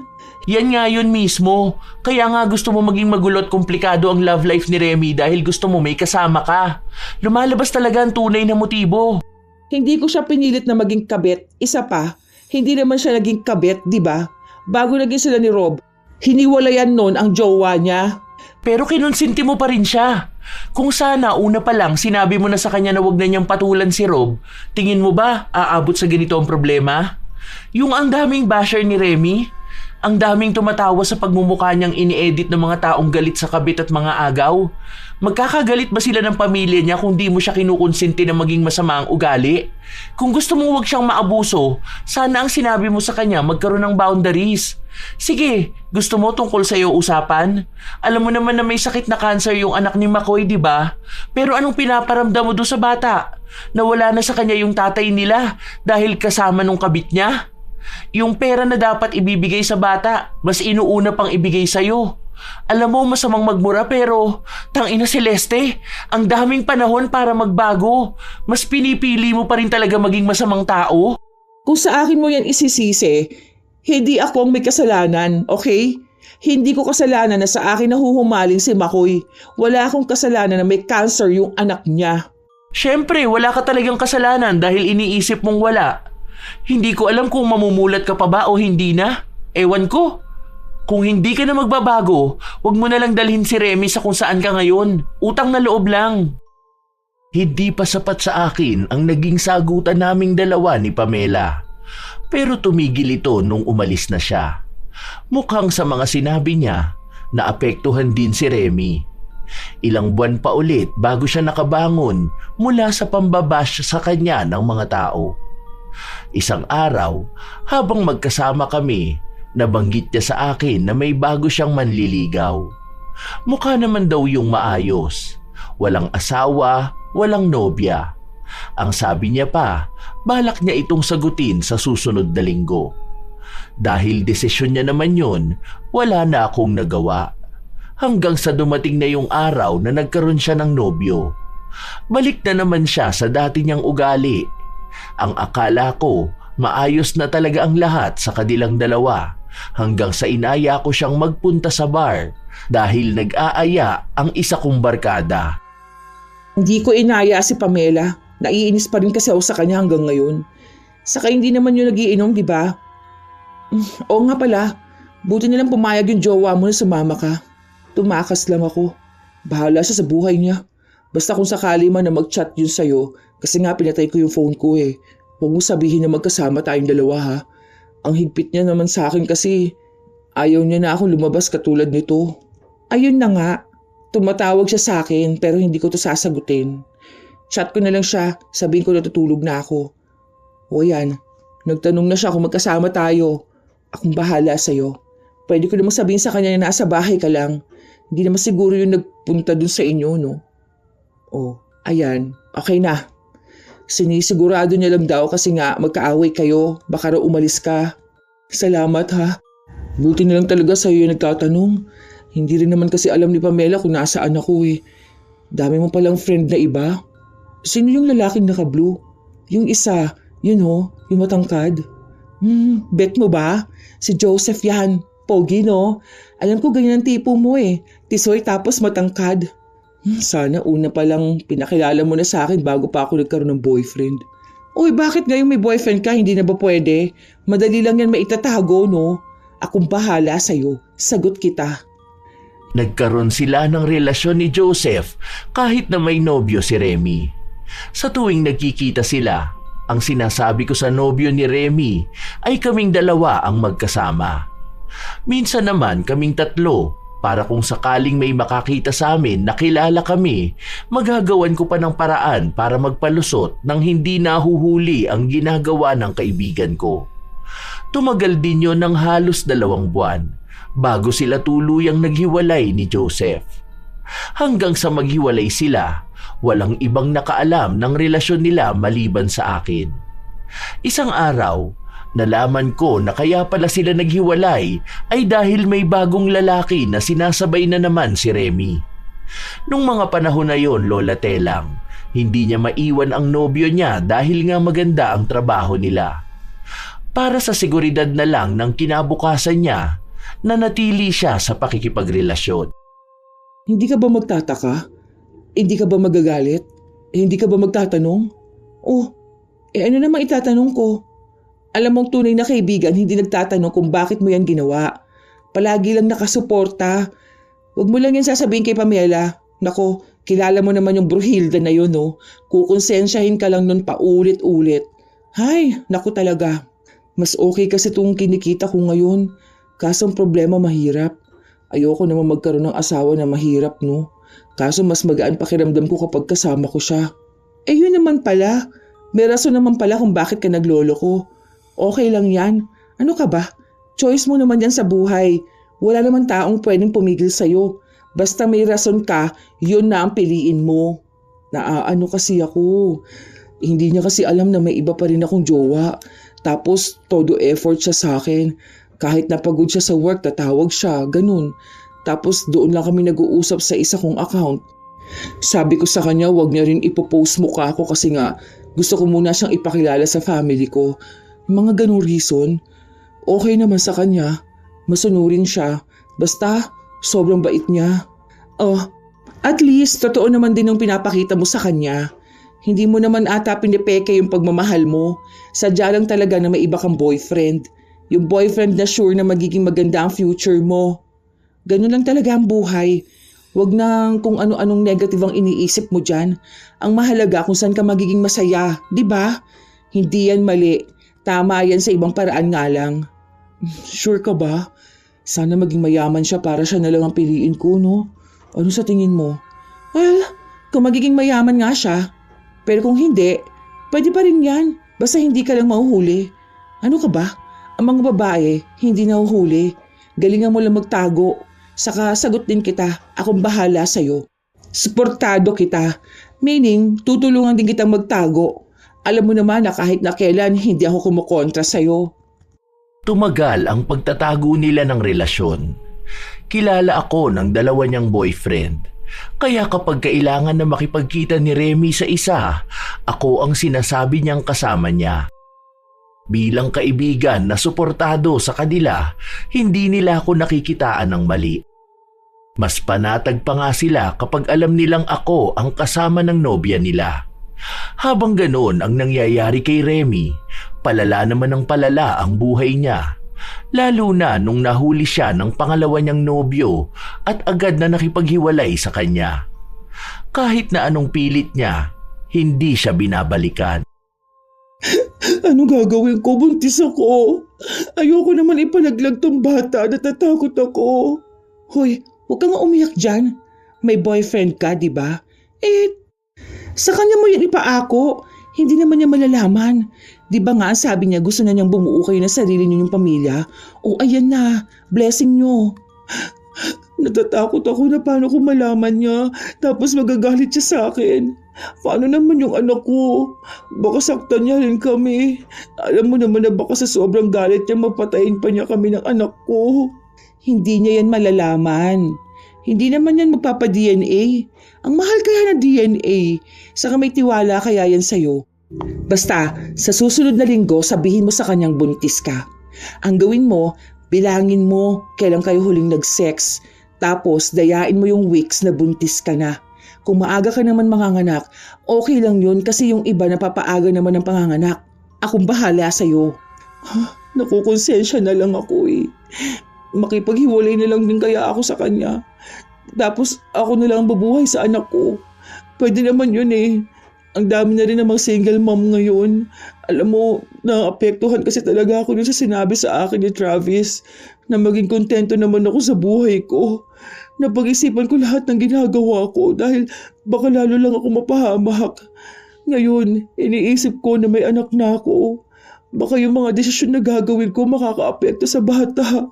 Yan nga yun mismo. Kaya nga gusto mo maging magulo at komplikado ang love life ni Remy dahil gusto mo may kasama ka. Lumalabas talaga ang tunay na motibo. Hindi ko siya pinilit na maging kabit. Isa pa, hindi naman siya naging kabit, di ba? Bago naging sila ni Rob, hiniwalayan nun ang jowa niya. Pero kinonsinti mo pa rin siya. Kung sana una pa lang sinabi mo na sa kanya na wag na niyang patulan si Rob, tingin mo ba aabot sa ganito ang problema? Yung ang daming basher ni Remy, ang daming tumatawa sa pagmumukha niyang ini-edit ng mga taong galit sa kabit at mga agaw. Magkakagalit ba sila ng pamilya niya kung di mo siya kinukonsinti na maging masama ang ugali? Kung gusto mong wag siyang maabuso, sana ang sinabi mo sa kanya magkaroon ng boundaries. Sige, gusto mo tungkol sa iyo usapan? Alam mo naman na may sakit na cancer yung anak ni McCoy, di ba? Pero anong pinaparamdam mo doon sa bata? Nawala na sa kanya yung tatay nila dahil kasama nung kabit niya? Yung pera na dapat ibibigay sa bata, mas inuuna pang ibigay sa'yo. Alam mo, masamang magmura pero tangina Celeste, ang daming panahon para magbago. Mas pinipili mo pa rin talaga maging masamang tao? Kung sa akin mo yan isisisi, hindi ako ang may kasalanan, okay? Hindi ko kasalanan na sa akin nahuhumaling si Makoy. Wala akong kasalanan na may cancer yung anak niya. Siyempre, wala ka talagang kasalanan dahil iniisip mong wala. Hindi ko alam kung mamumulat ka pa ba o hindi na. Ewan ko. Kung hindi ka na magbabago, wag mo na lang dalhin si Remy sa kung saan ka ngayon. Utang na loob lang. Hindi pa sapat sa akin ang naging sagutan naming dalawa ni Pamela. Pero tumigil ito nung umalis na siya. Mukhang sa mga sinabi niya, naapektuhan din si Remy. Ilang buwan pa ulit bago siya nakabangon mula sa pambabash sa kanya ng mga tao. Isang araw, habang magkasama kami, nabanggit niya sa akin na may bago siyang manliligaw. Mukha naman daw yung maayos. Walang asawa, walang nobya. Ang sabi niya pa, balak niya itong sagutin sa susunod na linggo. Dahil desisyon niya naman yun, wala na akong nagawa. Hanggang sa dumating na yung araw na nagkaroon siya ng nobyo. Balik na naman siya sa dati niyang ugali. Ang akala ko, maayos na talaga ang lahat sa kanilang dalawa hanggang sa inaya ko siyang magpunta sa bar dahil nag-aaya ang isa kong barkada. Hindi ko inaya si Pamela. Naiinis pa rin kasi ako sa kanya hanggang ngayon. Saka hindi naman yun nagiinom, di ba? Oo nga pala, buti nilang pumayag yung jowa mo na sumama ka. Tumakas lang ako. Bahala siya sa buhay niya. Basta kung sakali man na mag-chat yun sa'yo, kasi nga pinatay ko yung phone ko eh. Huwag mo sabihin na magkasama tayong dalawa ha. Ang higpit niya naman sa akin kasi ayaw niya na akong lumabas katulad nito. Ayun na nga, tumatawag siya sa akin pero hindi ko to sasagutin. Chat ko na lang siya, sabihin ko natutulog na ako. O yan, nagtanong na siya kung magkasama tayo. Akong bahala sa'yo. Pwede ko namang sabihin sa kanya na nasa bahay ka lang. Hindi naman siguro yung nagpunta dun sa inyo, no? Oh, ayan. Okay na. Sinisigurado niya lang daw kasi nga magkaaway kayo. Baka raw umalis ka. Salamat ha. Buti na lang talaga sa'yo yung nagtatanong. Hindi rin naman kasi alam ni Pamela kung nasaan ako eh. Dami mo palang friend na iba. Sino yung lalaking naka-blue? Yung isa, yun ho, yung matangkad. Bet mo ba? Si Joseph yan. Pogi no? Alam ko ganyan ang tipo mo eh. Tisoy tapos matangkad. Sana una pa lang pinakilala mo na sa akin bago pa ako nagkaroon ng boyfriend. Uy, bakit ngayon may boyfriend ka? Hindi na ba pwede? Madali lang yan maitatago no? Akong bahala sa'yo. Sagot kita. Nagkaroon sila ng relasyon ni Joseph kahit na may nobyo si Remy. Sa tuwing nagkikita sila, ang sinasabi ko sa nobyo ni Remy ay kaming dalawa ang magkasama. Minsan naman kaming tatlo para kung sakaling may makakita sa amin na kilala kami, magagawan ko pa ng paraan para magpalusot nang hindi nahuhuli ang ginagawa ng kaibigan ko. Tumagal din yon ng halos 2 buwan bago sila tuluyang naghiwalay ni Joseph. Hanggang sa maghiwalay sila, walang ibang nakaalam ng relasyon nila maliban sa akin. Isang araw, nalaman ko na kaya pala sila naghiwalay ay dahil may bagong lalaki na sinasabay na naman si Remy. Nung mga panahon na yon, Lola Telang, hindi niya maiwan ang nobyo niya dahil nga maganda ang trabaho nila. Para sa seguridad na lang ng kinabukasan niya, nanatili siya sa pakikipagrelasyon. Hindi ka ba magtataka? Hindi ka ba magagalit? Hindi ka ba magtatanong? Oh, ano namang itatanong ko? Alam mong tunay na kaibigan hindi nagtatanong kung bakit mo yan ginawa. Palagi lang nakasuporta. Huwag mo lang yan sasabihin kay Pamela. Nako, kilala mo naman yung Bruhilda na yun, no? Kukonsensyahin ka lang nun paulit-ulit. Hay, naku talaga. Mas okay kasi itong kinikita ko ngayon. Kaso ang problema mahirap. Ayoko naman magkaroon ng asawa na mahirap, no? Kaso mas magaan pakiramdam ko kapag kasama ko siya. Eh yun naman pala. May rason naman pala kung bakit ka naglolo ko. Okay lang yan. Ano ka ba? Choice mo naman yan sa buhay. Wala naman taong pwedeng pumigil sa'yo. Basta may rason ka, yun na ang piliin mo. Naaano kasi ako. Hindi niya kasi alam na may iba pa rin akong jowa. Tapos todo effort siya sa akin. Kahit napagod siya sa work, tatawag siya. Ganun. Tapos doon lang kami nag-uusap sa isa kong account. Sabi ko sa kanya wag niya rin ipopost mukha ko kasi nga gusto ko muna siyang ipakilala sa family ko. Mga ganung reason. Okay naman sa kanya. Masunurin siya. Basta sobrang bait niya. Oh, at least totoo naman din yung pinapakita mo sa kanya. Hindi mo naman ata pinipeke yung pagmamahal mo. Sadya lang talaga na may iba kang boyfriend. Yung boyfriend na sure na magiging maganda ang future mo. Ganun lang talaga ang buhay. Huwag na kung ano-anong negative ang iniisip mo dyan. Ang mahalaga kung saan ka magiging masaya, di ba? Hindi yan mali. Tama yan sa ibang paraan nga lang. Sure ka ba? Sana maging mayaman siya para siya na lang ang piliin ko, no? Ano sa tingin mo? Well, kung magiging mayaman nga siya. Pero kung hindi, pwede pa rin yan. Basta hindi ka lang mahuhuli. Ano ka ba? Ang mga babae, hindi nahuhuli. Galingan mo lang magtago. Saka sagot din kita, akong bahala sa'yo. Suportado kita, meaning tutulungan din kitang magtago. Alam mo naman na kahit na kailan hindi ako kumukontra sa'yo. Tumagal ang pagtatago nila ng relasyon. Kilala ako ng dalawa niyang boyfriend. Kaya kapag kailangan na makipagkita ni Remy sa isa, ako ang sinasabi niyang kasama niya. Bilang kaibigan na suportado sa kanila, hindi nila ako nakikitaan ng mali. Mas panatag pa nga sila kapag alam nilang ako ang kasama ng nobya nila. Habang ganoon ang nangyayari kay Remy, palala naman ng palala ang buhay niya. Lalo na nung nahuli siya ng pangalawa niyang nobyo at agad na nakipaghiwalay sa kanya. Kahit na anong pilit niya, hindi siya binabalikan. Ano gagawin ko? Buntis ako. Ayoko naman ipalaglag tong bata. Natatakot ako. Hoy, huwag kang umiyak dyan. May boyfriend ka, di ba? Sa kanya mo yan ipaako. Hindi naman niya malalaman. Di ba nga sabi niya gusto na niyang bumuo kayo ng sarili niyong pamilya? O ayan na, blessing niyo. Natatakot ako na paano kung malaman niya tapos magagalit siya sa akin. Paano naman yung anak ko? Baka saktan niya rin kami. Alam mo naman na baka sa sobrang galit niya mapatayin pa niya kami ng anak ko. Hindi niya yan malalaman. Hindi naman yan magpapa-DNA. Ang mahal kaya na DNA. Saka may tiwala kaya yan sa'yo. Basta, sa susunod na linggo, sabihin mo sa kanyang buntis ka. Ang gawin mo, bilangin mo kailan kayo huling nag-sex. Tapos, dayain mo yung weeks na buntis ka na. Kung maaga ka naman manganganak, okay lang yun kasi yung iba napapaaga naman ng panganganak. Akong bahala sa'yo. Nakukonsensya na lang ako eh. Makipaghiwalay na lang din kaya ako sa kanya. Tapos ako na lang babuhay sa anak ko. Pwede naman yun eh. Ang dami na rin namang single mom ngayon. Alam mo, naapektuhan kasi talaga ako dun sa sinabi sa akin ni Travis na maging kontento naman ako sa buhay ko. Napag-isipan ko lahat ng ginagawa ko dahil baka lalo lang ako mapahamak. Ngayon, iniisip ko na may anak na ako. Baka yung mga desisyon na gagawin ko makakaapekto sa bata.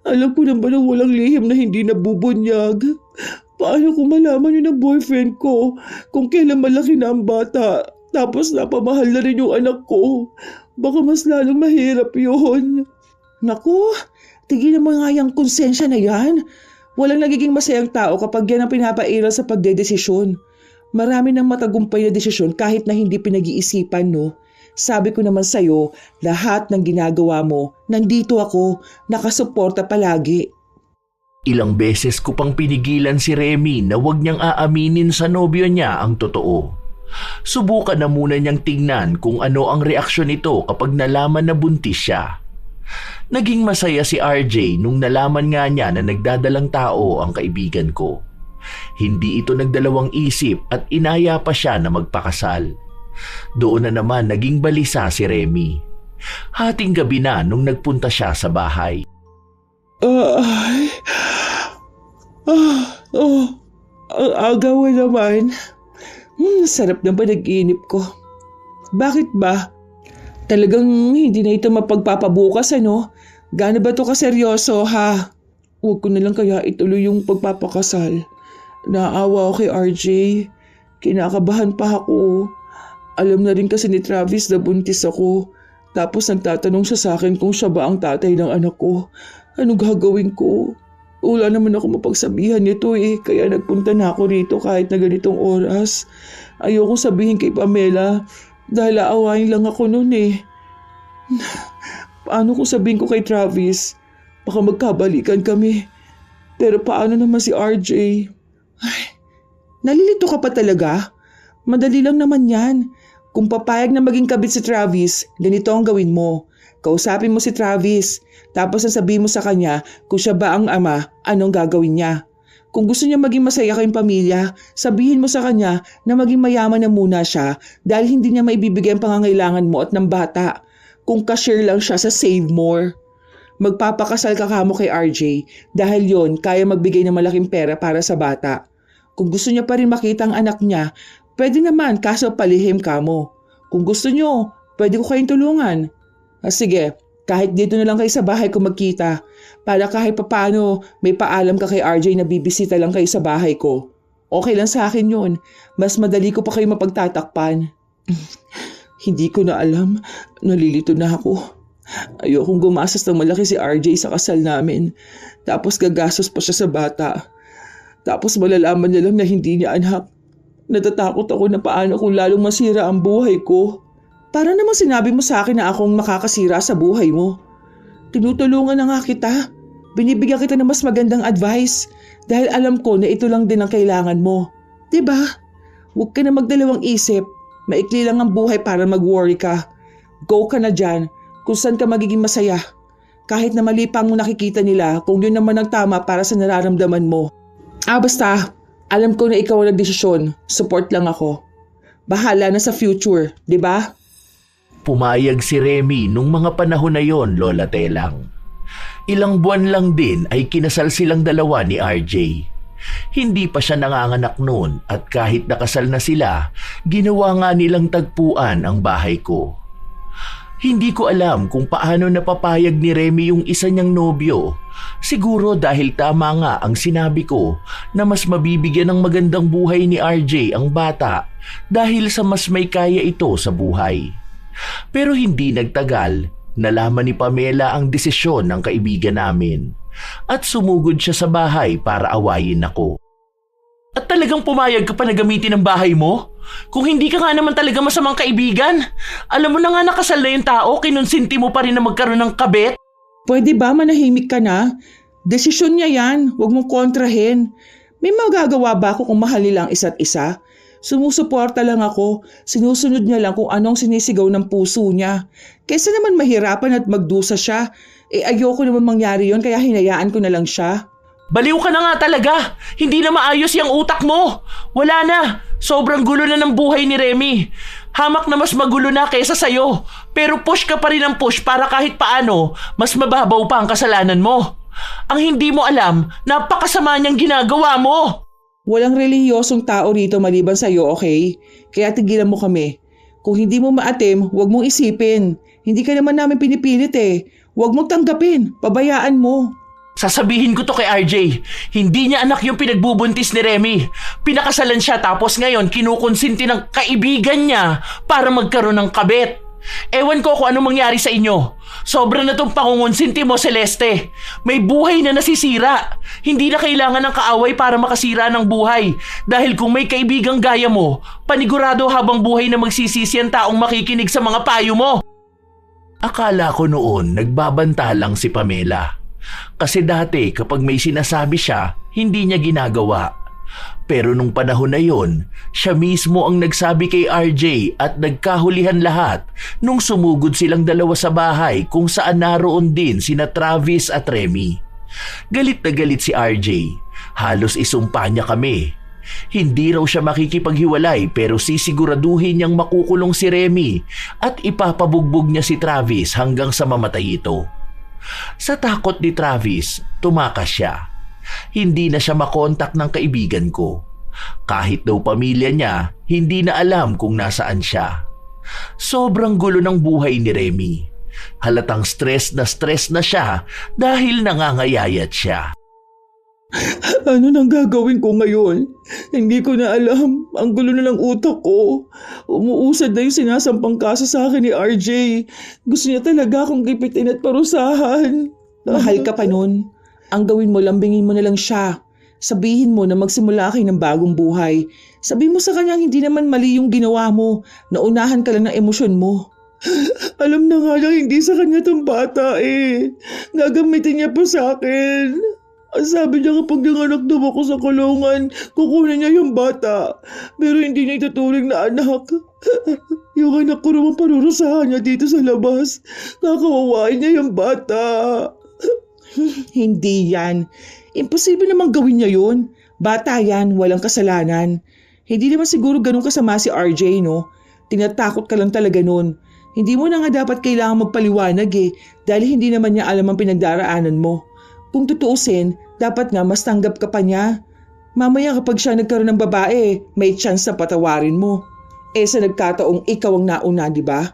Alam ko naman na walang lihim na hindi nabubunyag. Paano ko malaman yun ng boyfriend ko kung kailan malaki na ang bata tapos napamahal na rin yung anak ko? Baka mas lalong mahirap yun. Naku, tigil mo nga yung konsensya na yan. Walang nagiging masayang tao kapag yan ang pinapairal sa pagdedesisyon. Marami ng matagumpay na desisyon kahit na hindi pinag-iisipan, no? Sabi ko naman sa'yo, lahat ng ginagawa mo, nandito ako, nakasuporta palagi. Ilang beses ko pang pinigilan si Remy na huwag niyang aaminin sa nobyo niya ang totoo. Subukan na muna niyang tingnan kung ano ang reaksyon nito kapag nalaman na buntis siya. Naging masaya si RJ nung nalaman nga niya na nagdadalang tao ang kaibigan ko. Hindi ito nagdalawang isip at inaya pa siya na magpakasal. Doon na naman naging balisa si Remy. Hating gabi na nung nagpunta siya sa bahay. Ang aga mo naman. Sarap na ba nag-iinip ko? Bakit ba? Talagang hindi na ito mapagpapabukas, ano? Gaano ba ito kaseryoso, ha? Huwag ko na lang kaya ituloy yung pagpapakasal. Naawa ako kay RJ. Kinakabahan pa ako. Alam na rin kasi ni Travis na buntis ako. Tapos nagtatanong siya sa akin kung siya ba ang tatay ng anak ko. Ano gagawin ko? Wala naman ako mapagsabihan nito eh. Kaya nagpunta na ako rito kahit na ganitong oras. Ayoko sabihin kay Pamela dahil aawain lang ako noon eh. Paano kung sabihin ko kay Travis? Baka magkabalikan kami. Pero paano naman si RJ? Ay, nalilito ka pa talaga? Madali lang naman yan. Kung papayag na maging kabit si Travis, ganito ang gawin mo. Kausapin mo si Travis, tapos sasabihin mo sa kanya kung siya ba ang ama, anong gagawin niya. Kung gusto niya maging masaya kayong pamilya, sabihin mo sa kanya na maging mayaman na muna siya dahil hindi niya maibibigay ang pangangailangan mo at ng bata. Kung cashier lang siya sa Save More. Magpapakasal ka kamo kay RJ dahil yon kaya magbigay ng malaking pera para sa bata. Kung gusto niya pa rin makita ang anak niya, pwede naman kaso palihim kamo. Kung gusto niyo, pwede ko kayong tulungan. Sige, kahit dito na lang kayo sa bahay ko magkita para kahit papano may paalam ka kay RJ na bibisita lang kayo sa bahay ko. Okay lang sa akin yun. Mas madali ko pa kayo mapagtatakpan. Hindi ko na alam. Nalilito na ako. Ayokong gumastos ng malaki si RJ sa kasal namin. Tapos gagastos pa siya sa bata. Tapos malalaman niya lang na hindi niya anak. Natatakot ako na paano kung lalong masira ang buhay ko. Para namang sinabi mo sa akin na akong makakasira sa buhay mo. Tinutulungan na nga kita. Binibigyan kita ng mas magandang advice dahil alam ko na ito lang din ang kailangan mo. Diba? Huwag ka na magdalawang isip. Maikli lang ang buhay para mag-worry ka. Go ka na dyan kung saan ka magiging masaya. Kahit na mali pa ang nakikita nila kung yun naman ang tama para sa nararamdaman mo. Basta, alam ko na ikaw ang nagdesisyon. Support lang ako. Bahala na sa future, di ba? Pumayag si Remy nung mga panahon na yon, Lola Telang. Ilang buwan lang din ay kinasal silang dalawa ni RJ. Hindi pa siya nanganganak noon at kahit nakasal na sila, ginawa nga nilang tagpuan ang bahay ko. Hindi ko alam kung paano napapayag ni Remy yung isa niyang nobyo. Siguro dahil tama nga ang sinabi ko na mas mabibigyan ng magandang buhay ni RJ ang bata dahil sa mas may kaya ito sa buhay. Pero hindi nagtagal, nalaman ni Pamela ang desisyon ng kaibigan namin at sumugod siya sa bahay para awayin ako. At talagang pumayag ka pa na gamitin ang bahay mo? Kung hindi ka nga naman talaga masamang kaibigan, alam mo na nga nakasal na yung tao, kinonsinti mo pa rin na magkaroon ng kabit? Pwede ba manahimik ka na? Desisyon niya yan, huwag mong kontrahin. May magagawa ba ako kung mahal nila ang isa't isa? Sumusuporta lang ako, sinusunod niya lang kung anong sinisigaw ng puso niya. Kaysa naman mahirapan at magdusa siya, ayoko naman mangyari yon kaya hinayaan ko na lang siya. Baliw ka na nga talaga! Hindi na maayos yung utak mo! Wala na! Sobrang gulo na ng buhay ni Remy. Hamak na mas magulo na kaysa sayo. Pero push ka pa rin ng push para kahit paano, mas mababaw pa ang kasalanan mo. Ang hindi mo alam, napakasama niyang ginagawa mo! Walang relihiyosong tao rito maliban sa'yo, okay? Kaya tigilan mo kami. Kung hindi mo maatim, huwag mong isipin. Hindi ka naman namin pinipilit eh. Huwag mong tanggapin. Pabayaan mo. Sasabihin ko to kay RJ. Hindi niya anak yung pinagbubuntis ni Remy. Pinakasalan siya tapos ngayon kinukonsinti ng kaibigan niya para magkaroon ng kabit. Ewan ko kung ano mangyari sa inyo. Sobra na tong pangungonsinti mo, Celeste. May buhay na nasisira. Hindi na kailangan ng kaaway para makasira ng buhay. Dahil kung may kaibigang gaya mo, panigurado habang buhay na magsisisi ang taong makikinig sa mga payo mo. Akala ko noon nagbabanta lang si Pamela. Kasi dati kapag may sinasabi siya, hindi niya ginagawa. Pero nung panahon na yon, siya mismo ang nagsabi kay RJ at nagkahulihan lahat nung sumugod silang dalawa sa bahay kung saan naroon din sina Travis at Remy. Galit na galit si RJ. Halos isumpa niya kami. Hindi raw siya makikipaghiwalay pero sisiguraduhin niyang makukulong si Remy at ipapabugbog niya si Travis hanggang sa mamatay ito. Sa takot ni Travis, tumakas siya. Hindi na siya makontak ng kaibigan ko. Kahit daw pamilya niya, hindi na alam kung nasaan siya. Sobrang gulo ng buhay ni Remy. Halatang stress na siya dahil nangangayayat siya. Ano nang gagawin ko ngayon? Hindi ko na alam. Ang gulo na ng utak ko. Umuusad na yung sinasampang kaso sa akin ni RJ. Gusto niya talaga akong gipitin at parusahan. Mahal ka pa nun. Ang gawin mo, lambingin mo na lang siya. Sabihin mo na magsimula kayo ng bagong buhay. Sabihin mo sa kanya hindi naman mali yung ginawa mo. Naunahan ka lang ng emosyon mo. Alam na nga lang hindi sa kanya tong bata eh. Gagamitin niya pa sa akin. Sabi niya kapag nanganak daw ako sa kulungan, kukunin niya yung bata. Pero hindi niya ituturing na anak. Yung anak ko naman parurusahan niya dito sa labas. Kakawawain niya yung bata. Hindi yan. Imposible namang gawin niya yun. Bata yan, walang kasalanan. Hindi naman siguro ganun kasama si RJ, no? Tinatakot ka lang talaga nun. Hindi mo na nga dapat kailangan magpaliwanag eh, dahil hindi naman niya alam ang pinagdaraanan mo. Kung tutuusin, dapat nga mas tanggap ka pa niya. Mamaya kapag siya nagkaroon ng babae, may chance na patawarin mo. Sa nagkataong ikaw ang nauna, di ba?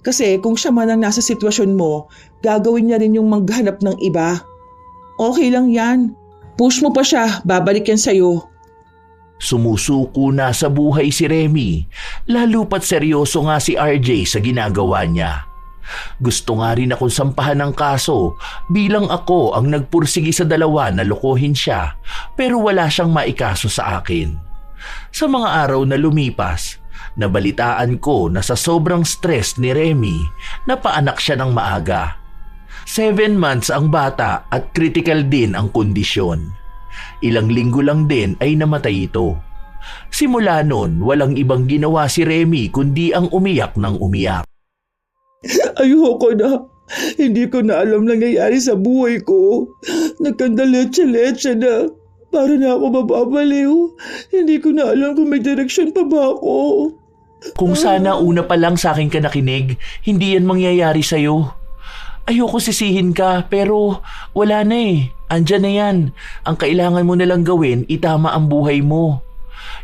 Kasi kung siya man ang nasa sitwasyon mo, gagawin niya rin yung maghanap ng iba. Okay lang yan. Push mo pa siya, babalik yan sa'yo. Sumusuko na sa buhay si Remy, lalo pat seryoso nga si RJ sa ginagawa niya. Gusto nga rin akong sampahan ng kaso bilang ako ang nagpursigi sa dalawa na lokohin siya pero wala siyang maikaso sa akin. Sa mga araw na lumipas, nabalitaan ko na sa sobrang stress ni Remy, napaanak siya ng maaga. 7 months ang bata at critical din ang kondisyon. Ilang linggo lang din ay namatay ito. Simula noon, walang ibang ginawa si Remy kundi ang umiyak ng umiyak. Ayoko na. Hindi ko na alam nangyayari sa buhay ko. Nagkandaletse-letse na. Para na ako mababaliw. Hindi ko na alam kung may direksyon pa ba ako. Kung sana una pa lang sa akin ka nakinig, hindi yan mangyayari sa'yo. Ayoko sisihin ka pero wala na eh. Andyan na yan. Ang kailangan mo nalang gawin, itama ang buhay mo.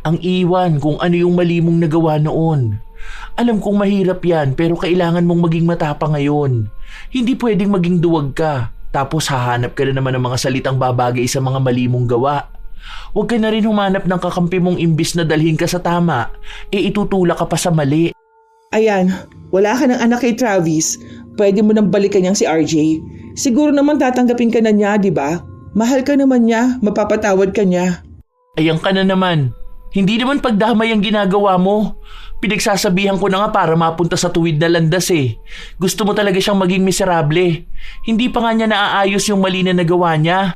Ang iwan kung ano yung mali mong nagawa noon. Alam kong mahirap yan pero kailangan mong maging matapang ngayon. Hindi pwedeng maging duwag ka tapos hahanap ka na naman ng mga salitang babagay sa mga mali mong gawa. Huwag ka na rin humanap ng kakampi mong imbis na dalhin ka sa tama, itutulak ka pa sa mali. Ayan, wala ka ng anak kay Travis. Pwede mo nang balikan niyang si RJ. Siguro naman tatanggapin ka na niya, di ba? Mahal ka naman niya, mapapatawad ka niya. Ayan ka na naman. Hindi naman pagdamay ang ginagawa mo. Pinagsasabihan ko na nga para mapunta sa tuwid na landas eh. Gusto mo talaga siyang maging miserable. Hindi pa nga niya naaayos yung mali na nagawa niya.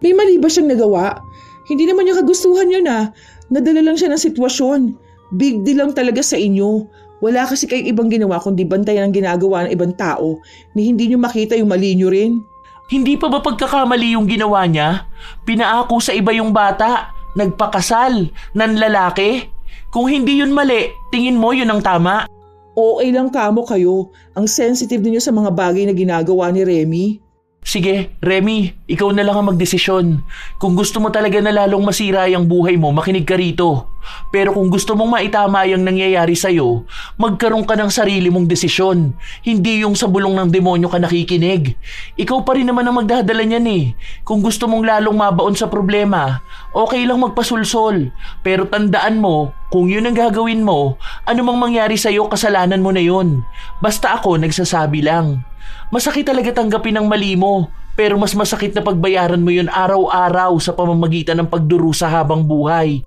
May mali ba siyang nagawa? Hindi naman niya kagustuhan yun ah. Nadala lang siya ng sitwasyon. Big deal lang talaga sa inyo. Wala kasi kayong ibang ginawa kundi bantayan ang ginagawa ng ibang tao ni hindi niyo makita yung mali niyo rin. Hindi pa ba pagkakamali yung ginawa niya? Pinaako sa iba yung bata. Nagpakasal. Nanlalaki. Kung hindi yun mali, tingin mo yun ang tama? Okay lang kamo kayo. Ang sensitive niyo sa mga bagay na ginagawa ni Remy. Sige, Remy, ikaw na lang ang magdesisyon. Kung gusto mo talaga na lalong masira yung buhay mo, makinig ka rito. Pero kung gusto mong maitama yung nangyayari sa'yo, magkaroon ka ng sarili mong desisyon. Hindi yung sa bulong ng demonyo ka nakikinig. Ikaw pa rin naman ang magdadala niyan eh. Kung gusto mong lalong mabaon sa problema, okay lang magpasulsol. Pero tandaan mo, kung yun ang gagawin mo, anumang mangyari sa'yo, kasalanan mo na yun. Basta ako nagsasabi lang. Masakit talaga tanggapin ang mali mo, pero mas masakit na pagbayaran mo yun araw-araw sa pamamagitan ng pagdurusa habang buhay.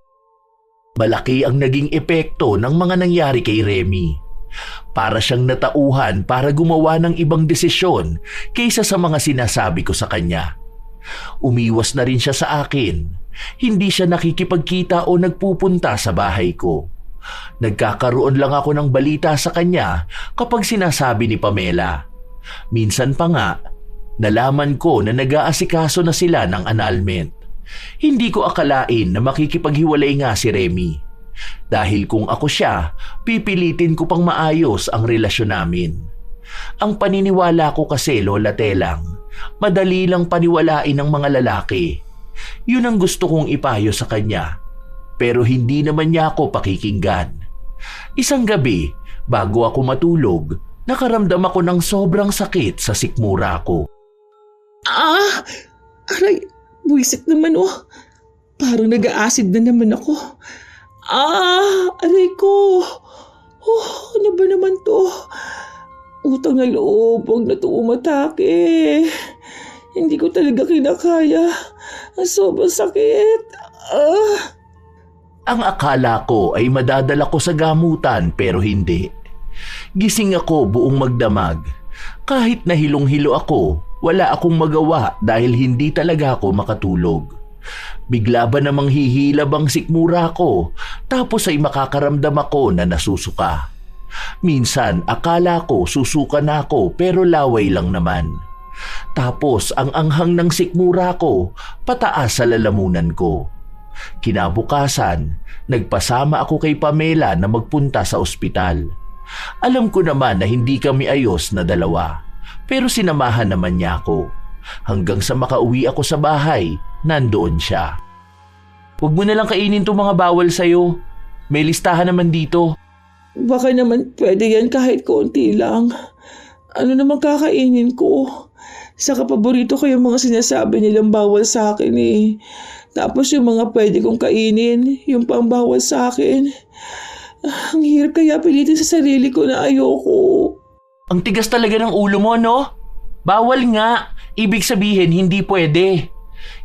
Malaki ang naging epekto ng mga nangyari kay Remy. Para siyang natauhan para gumawa ng ibang desisyon kaysa sa mga sinasabi ko sa kanya. Umiwas na rin siya sa akin. Hindi siya nakikipagkita o nagpupunta sa bahay ko. Nagkakaroon lang ako ng balita sa kanya kapag sinasabi ni Pamela. Minsan pa nga, nalaman ko na nag-aasikaso na sila ng annulment. Hindi ko akalain na makikipaghiwalay nga si Remy. Dahil kung ako siya, pipilitin ko pang maayos ang relasyon namin. Ang paniniwala ko kasi, Lola Telang, madali lang paniwalain ng mga lalaki. Yun ang gusto kong ipayo sa kanya. Pero hindi naman niya ako pakikinggan. Isang gabi, bago ako matulog, nakaramdam ako ng sobrang sakit sa sikmura ko. Aray, buwisit naman oh. Parang nag-a-acid na naman ako. Aray ko. Oh, ano ba naman to? Utang na loob, huwag na ito umatake. Hindi ko talaga kinakaya. Ang sobrang sakit. Ang akala ko ay madadala ko sa gamutan pero hindi. Gising ako buong magdamag. Kahit nahilong-hilo ako, wala akong magawa dahil hindi talaga ako makatulog. Bigla ba namang hihilab ang sikmura ko tapos ay makakaramdam ako na nasusuka. Minsan akala ko susuka na ako pero laway lang naman. Tapos ang anghang ng sikmura ko pataas sa lalamunan ko. Kinabukasan, nagpasama ako kay Pamela na magpunta sa ospital. Alam ko naman na hindi kami ayos na dalawa, pero sinamahan naman niya ako. Hanggang sa makauwi ako sa bahay, nandoon siya. Huwag mo nalang kainin itong mga bawal sa'yo. May listahan naman dito. Baka naman pwede yan kahit konti lang. Ano naman kakainin ko? Saka paborito ko yung mga sinasabi nilang bawal sa akin eh. Tapos yung mga pwede kong kainin, yung pang bawal sa akin. Ang hirap kaya pilitin sa sarili ko na ayoko. Ang tigas talaga ng ulo mo, no? Bawal nga. Ibig sabihin, hindi pwede.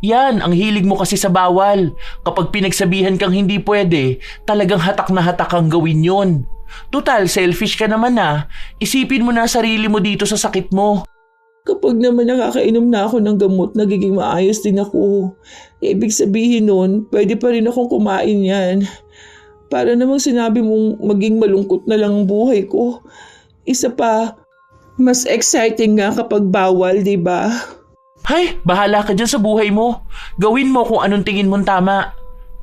Yan, ang hilig mo kasi sa bawal. Kapag pinagsabihan kang hindi pwede, talagang hatak na hatak kang gawin yon. Total, selfish ka naman ah. Isipin mo na sarili mo dito sa sakit mo. Kapag naman nakakainom na ako ng gamot, nagiging maayos din ako. Ibig sabihin nun, pwede pa rin akong kumain yan. Para namang sinabi mong maging malungkot na lang ang buhay ko. Isa pa, mas exciting nga kapag bawal, di ba? Hay, bahala ka dyan sa buhay mo. Gawin mo kung anong tingin mong tama.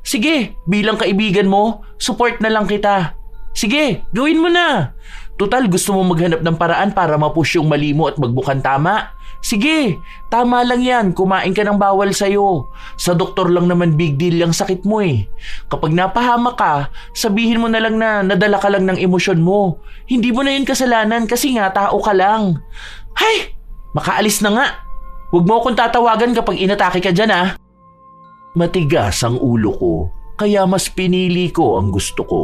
Sige, bilang kaibigan mo, support na lang kita. Sige, gawin mo na. Total, gusto mo maghanap ng paraan para mapush yung mali mo at magbukan tama? Sige, tama lang yan. Kumain ka ng bawal sa'yo. Sa doktor lang naman big deal yung sakit mo eh. Kapag napahamak ka, sabihin mo na lang na nadala ka lang ng emosyon mo. Hindi mo na yun kasalanan kasi nga tao ka lang. Hay, makaalis na nga. Huwag mo akong tatawagan kapag inatake ka dyan ah. Matigas ang ulo ko, kaya mas pinili ko ang gusto ko.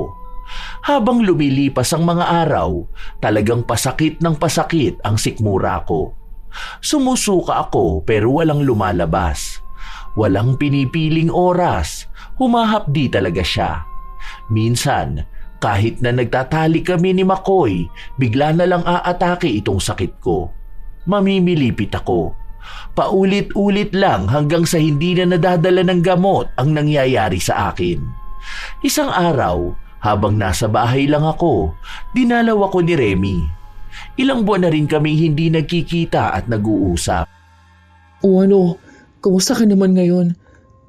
Habang lumilipas ang mga araw, talagang pasakit ng pasakit ang sikmura ko. Sumusuka ako pero walang lumalabas. Walang pinipiling oras, humahapdi talaga siya. Minsan, kahit na nagtatali kami ni Makoy, bigla na lang aatake itong sakit ko. Mamimilipit ako. Paulit-ulit lang hanggang sa hindi na nadadala ng gamot ang nangyayari sa akin. Isang araw, habang nasa bahay lang ako, dinalaw ako ni Remy. Ilang buwan na rin kami hindi nagkikita at nag-uusap. O ano, kumusta ka naman ngayon?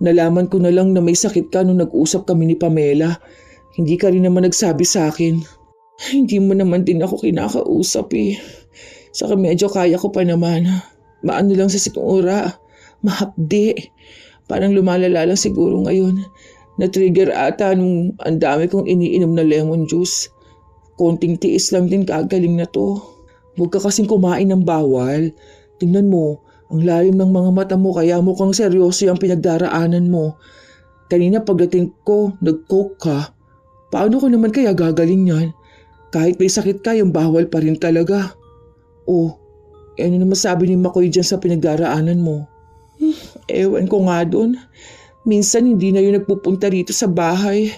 Nalaman ko na lang na may sakit ka nung nag-usap kami ni Pamela. Hindi ka rin naman nagsabi sa akin. Hindi mo naman din ako kinakausap eh. Saka medyo kaya ko pa naman. Maano lang sa sikmura. Mahapdi. Parang lumalala lang siguro ngayon. Na-trigger ata nung ang dami kong iniinom na lemon juice. Konting tiis lang din kagaling na to. Huwag ka kasing kumain ng bawal. Tingnan mo, ang lalim ng mga mata mo kaya mukhang seryoso yung pinagdaraanan mo. Kanina pagdating ko, nag-coke ka. Paano ko naman kaya gagaling yan? Kahit may sakit ka, yung bawal pa rin talaga. Oh, ano naman sabi ni Makoy dyan sa pinagdaraanan mo? Ewan ko nga dun. Minsan hindi na yun nagpupunta rito sa bahay.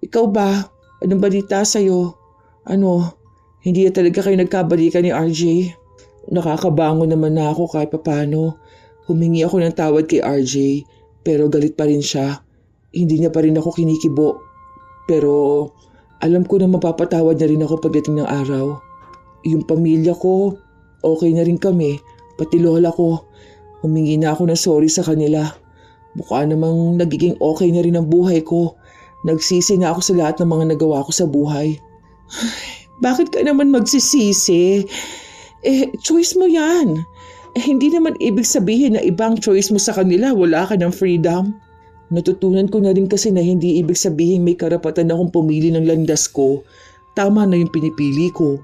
Ikaw ba? Anong balita sa'yo? Ano, hindi na talaga kayo nagkabalikan ni RJ? Nakakabango naman na ako kahit papano. Humingi ako ng tawad kay RJ, pero galit pa rin siya. Hindi niya pa rin ako kinikibo. Pero alam ko na mapapatawad na rin ako pagdating ng araw. Yung pamilya ko, okay na rin kami. Pati lola ko, humingi na ako ng sorry sa kanila. Mukha namang nagiging okay na rin ang buhay ko. Nagsisi na ako sa lahat ng mga nagawa ko sa buhay. Bakit ka naman magsisisi? Choice mo yan. Hindi naman ibig sabihin na ibang choice mo sa kanila, wala ka ng freedom. Natutunan ko na rin kasi na hindi ibig sabihin may karapatan akong pumili ng landas ko. Tama na yung pinipili ko.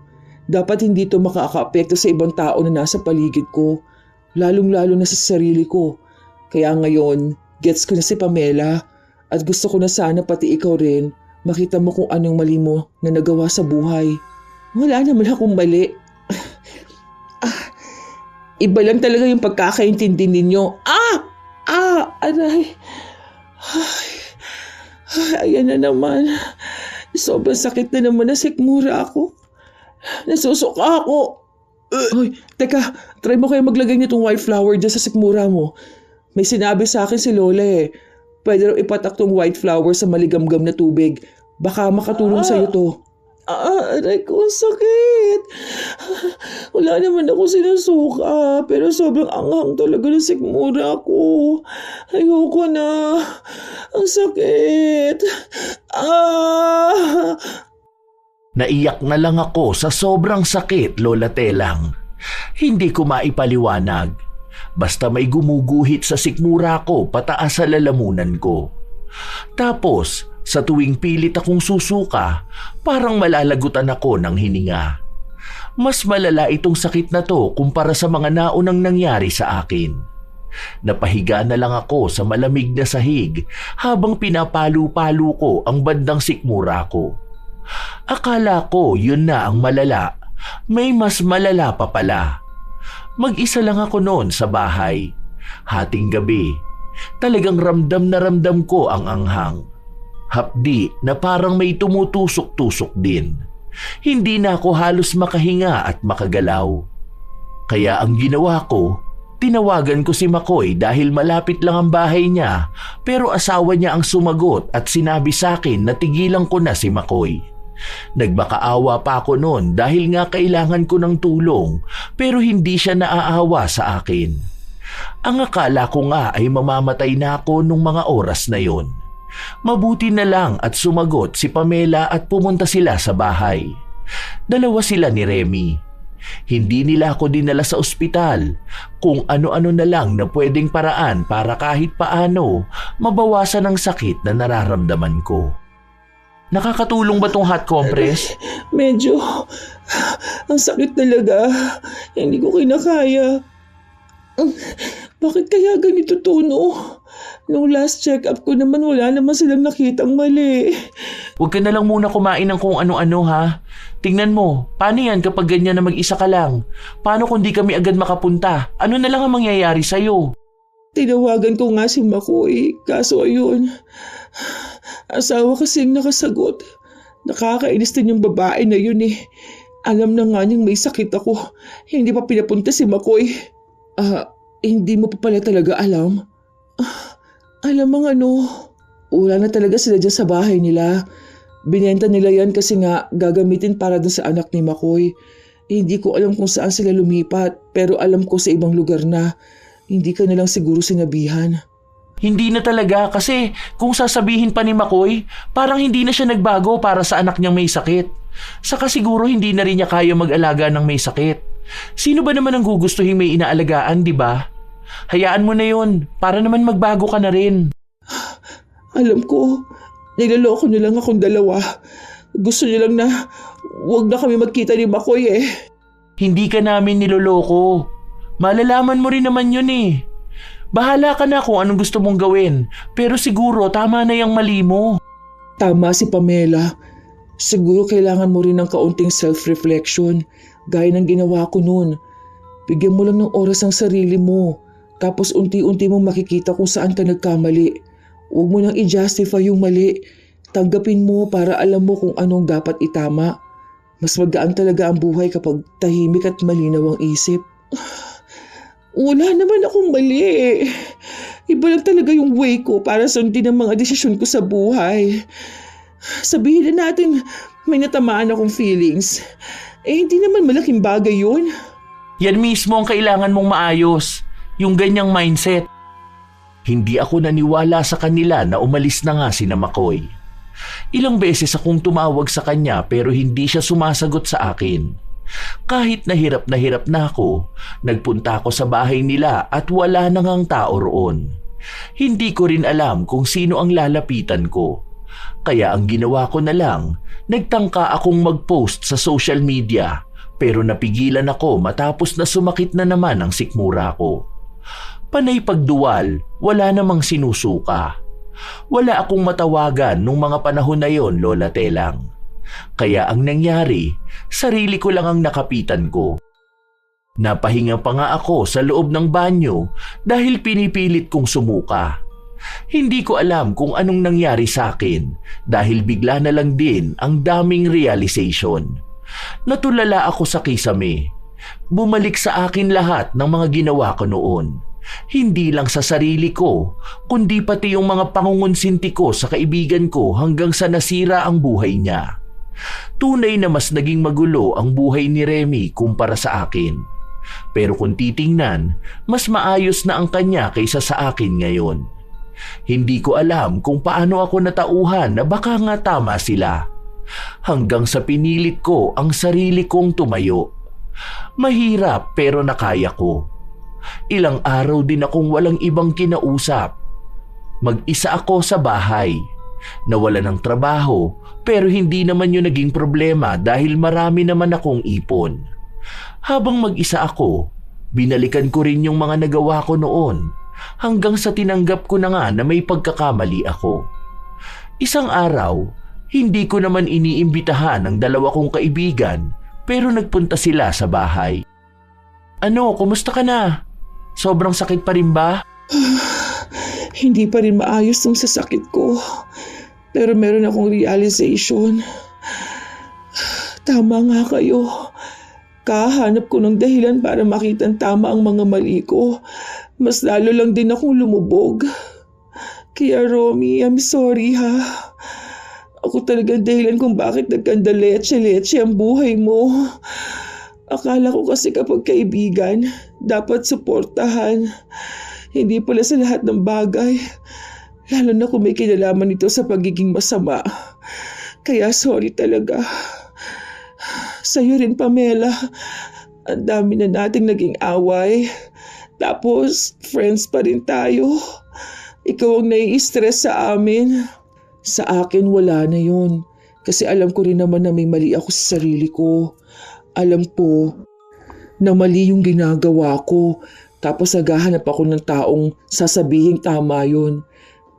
Dapat hindi ito makaka-apekto sa ibang tao na nasa paligid ko. Lalong-lalo na sa sarili ko. Kaya ngayon, gets ko na si Pamela at gusto ko na sana pati ikaw rin makita mo kung anong mali mo na nagawa sa buhay. Wala naman akong mali. Iba lang talaga yung pagkakaintindi ninyo. Aray. Ayan na naman. Sobrang sakit na naman na sikmura ako. Nasusuka ako. Hoy, teka, try mo kayo maglagay nitong white flower dyan sa sikmura mo. May sinabi sa akin si Lola eh. Pwede raw ipatak tong white flower sa maligamgam na tubig. Baka makatulong sa'yo to. Aray ko, sakit. Wala naman ako sinusuka. Pero sobrang anghang talaga ng sikmura ko. Ayoko na. Ang sakit. Naiyak na lang ako sa sobrang sakit, Lola Telang. Hindi ko maipaliwanag. Basta may gumuguhit sa sikmura ko pataas sa lalamunan ko. Tapos, sa tuwing pilit akong susuka, parang malalagutan ako ng hininga. Mas malala itong sakit na to kumpara sa mga naunang nangyari sa akin. Napahiga na lang ako sa malamig na sahig habang pinapalo-palo ko ang bandang sikmura ko. Akala ko yun na ang malala May mas malala pa pala. Mag-isa lang ako noon sa bahay. Hating gabi, talagang ramdam na ramdam ko ang anghang. Hapdi na parang may tumutusok-tusok din. Hindi na ako halos makahinga at makagalaw. Kaya ang ginawa ko, tinawagan ko si Makoy dahil malapit lang ang bahay niya, pero asawa niya ang sumagot at sinabi sa akin na tigilan ko na si Makoy. Nagmakaawa pa ako noon dahil nga kailangan ko ng tulong, pero hindi siya naaawa sa akin. Ang akala ko nga ay mamamatay na ako nung mga oras na yon. Mabuti na lang at sumagot si Pamela at pumunta sila sa bahay. Dalawa sila ni Remy. Hindi nila ako dinala sa ospital, kung ano-ano na lang na pwedeng paraan para kahit paano mabawasan ang sakit na nararamdaman ko. Nakakatulong ba tong hot compress? Medyo, ang sakit talaga. Hindi ko kinakaya. Bakit kaya ganito, Tono? Nung last check-up ko naman wala naman silang nakitang mali. Huwag ka na lang muna kumain ng kung ano-ano ha. Tingnan mo, paano yan kapag ganyan na mag-isa ka lang? Paano kung di kami agad makapunta? Ano na lang ang mangyayari sa'yo? Tinawagan ko nga si Makoy, kaso ayun, asawa kasing nakasagot. Nakakainis din yung babae na yun eh. Alam na nga niyang may sakit ako. Hindi pa pinapunta si Makoy. Hindi mo pa pala talaga alam? Alam mo ano, wala na talaga sila dyan sa bahay nila. Binenta nila yan kasi nga gagamitin para dun sa anak ni Makoy. Hindi ko alam kung saan sila lumipat, pero alam ko sa ibang lugar na. Hindi ka na lang siguro sinabihan. Hindi na talaga kasi kung sasabihin pa ni Makoy, parang hindi na siya nagbago para sa anak niyang may sakit. Saka siguro hindi na rin niya kaya mag-alaga ng may sakit. Sino ba naman ang gugustuhin may inaalagaan, di ba? Hayaan mo na yun, para naman magbago ka na rin. Alam ko, niloloko niyo lang akong dalawa. Gusto niyo lang na huwag na kami magkita ni Makoy eh. Hindi ka namin niloloko. Malalaman mo rin naman yun eh. Bahala ka na kung anong gusto mong gawin, pero siguro tama na yung mali mo. Tama si Pamela. Siguro kailangan mo rin ng kaunting self-reflection, gaya ng ginawa ko noon. Bigyan mo lang ng oras ang sarili mo, tapos unti-unti mong makikita kung saan ka nagkamali. Huwag mo nang i-justify yung mali. Tanggapin mo para alam mo kung anong dapat itama. Mas magaan talaga ang buhay kapag tahimik at malinaw ang isip. Wala naman akong mali. Iba lang talaga yung way ko para sundin ang mga desisyon ko sa buhay. Sabihin na natin may natamaan akong feelings. Hindi naman malaking bagay yun. Yan mismo ang kailangan mong maayos, yung ganyang mindset. Hindi ako naniwala sa kanila na umalis na nga si Makoy. Ilang beses akong tumawag sa kanya pero hindi siya sumasagot sa akin. Kahit na hirap na ako, nagpunta ako sa bahay nila at wala na ngang tao roon. Hindi ko rin alam kung sino ang lalapitan ko. Kaya ang ginawa ko na lang, nagtangka akong mag-post sa social media pero napigilan ako matapos na sumakit na naman ang sikmura ko. Panay pagduwal, wala namang sinusuka. Wala akong matawagan nung mga panahon na yon, Lola Telang. Kaya ang nangyari, sarili ko lang ang nakapitan ko. Napahinga pa nga ako sa loob ng banyo dahil pinipilit kong sumuka. Hindi ko alam kung anong nangyari sa akin dahil bigla na lang din ang daming realization. Natulala ako sa kisame. Bumalik sa akin lahat ng mga ginawa ko noon. Hindi lang sa sarili ko, kundi pati yung mga pangungunsinti ko sa kaibigan ko hanggang sa nasira ang buhay niya. Tunay na mas naging magulo ang buhay ni Remy kumpara sa akin. Pero kung titingnan, mas maayos na ang kanya kaysa sa akin ngayon. Hindi ko alam kung paano ako natauhan na baka nga tama sila. Hanggang sa pinilit ko ang sarili kong tumayo. Mahirap pero nakaya ko. Ilang araw din akong walang ibang kinausap. Mag-isa ako sa bahay. Nawala ng trabaho pero hindi naman yun naging problema dahil marami naman akong ipon. Habang mag-isa ako, binalikan ko rin yung mga nagawa ko noon hanggang sa tinanggap ko na nga na may pagkakamali ako. Isang araw, hindi ko naman iniimbitahan ang dalawa kong kaibigan pero nagpunta sila sa bahay. Ano, kumusta ka na? Sobrang sakit pa rin ba? Hindi pa rin maayos yung sasakit ko. Pero meron akong realization. Tama nga kayo. Kahanap ko ng dahilan para makitang tama ang mga mali ko. Mas lalo lang din akong lumubog. Kaya Romy, I'm sorry ha. Ako talagang dahilan kung bakit nagkanda leche-leche ang buhay mo. Akala ko kasi kapag kaibigan, dapat suportahan. Hindi pala sa lahat ng bagay. Lalo na kung may kinalaman nito sa pagiging masama. Kaya sorry talaga. Sa'yo rin, Pamela. Ang dami na nating naging away. Tapos, friends pa rin tayo. Ikaw ang nai-stress sa amin. Sa akin, wala na yun. Kasi alam ko rin naman na may mali ako sa sarili ko. Alam ko na mali yung ginagawa ko. Tapos naghahanap ako ng taong sasabihing tama yun.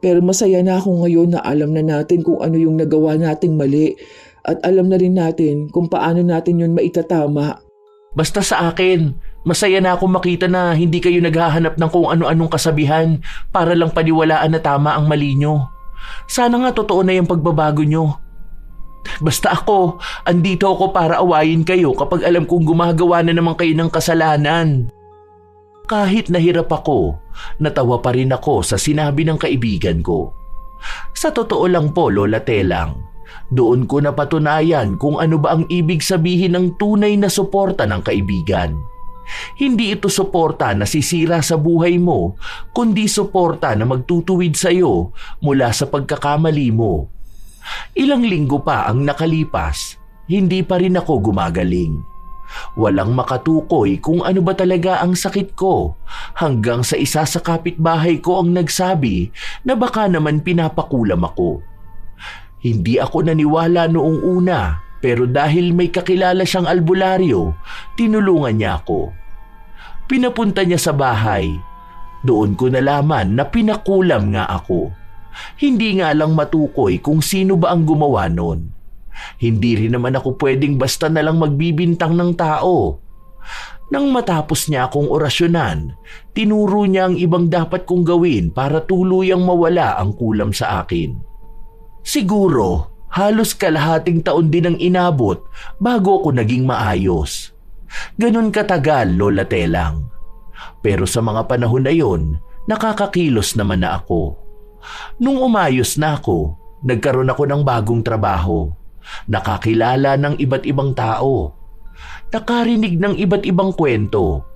Pero masaya na ako ngayon na alam na natin kung ano yung nagawa nating mali. At alam na rin natin kung paano natin yun maitatama. Basta sa akin, masaya na akong makita na hindi kayo naghahanap ng kung ano-anong kasabihan para lang paniwalaan na tama ang mali nyo. Sana nga totoo na yung pagbabago nyo. Basta ako, andito ako para awayin kayo kapag alam kong gumagawa na naman kayo ng kasalanan. Kahit nahirap ako, natawa pa rin ako sa sinabi ng kaibigan ko. Sa totoo lang po, Lola Telang, doon ko napatunayan kung ano ba ang ibig sabihin ng tunay na suporta ng kaibigan. Hindi ito suporta na sisira sa buhay mo, kundi suporta na magtutuwid sa iyo mula sa pagkakamali mo. Ilang linggo pa ang nakalipas, hindi pa rin ako gumagaling. Walang makatukoy kung ano ba talaga ang sakit ko hanggang sa isa sa kapitbahay ko ang nagsabi na baka naman pinapakulam ako. Hindi ako naniwala noong una pero dahil may kakilala siyang albularyo, tinulungan niya ako. Pinapunta niya sa bahay. Doon ko nalaman na pinakulam nga ako. Hindi nga lang matukoy kung sino ba ang gumawa nun. Hindi rin naman ako pwedeng basta na lang magbibintang ng tao. Nang matapos niya akong orasyonan, tinuro niya ang ibang dapat kong gawin para tuluyang mawala ang kulam sa akin. Siguro, halos kalahating taon din ang inabot bago ako naging maayos. Ganon katagal, Lola Telang. Pero sa mga panahon na yon, nakakakilos naman na ako. Nung umayos na ako, nagkaroon ako ng bagong trabaho. Nakakilala ng iba't ibang tao. Nakarinig ng iba't ibang kwento.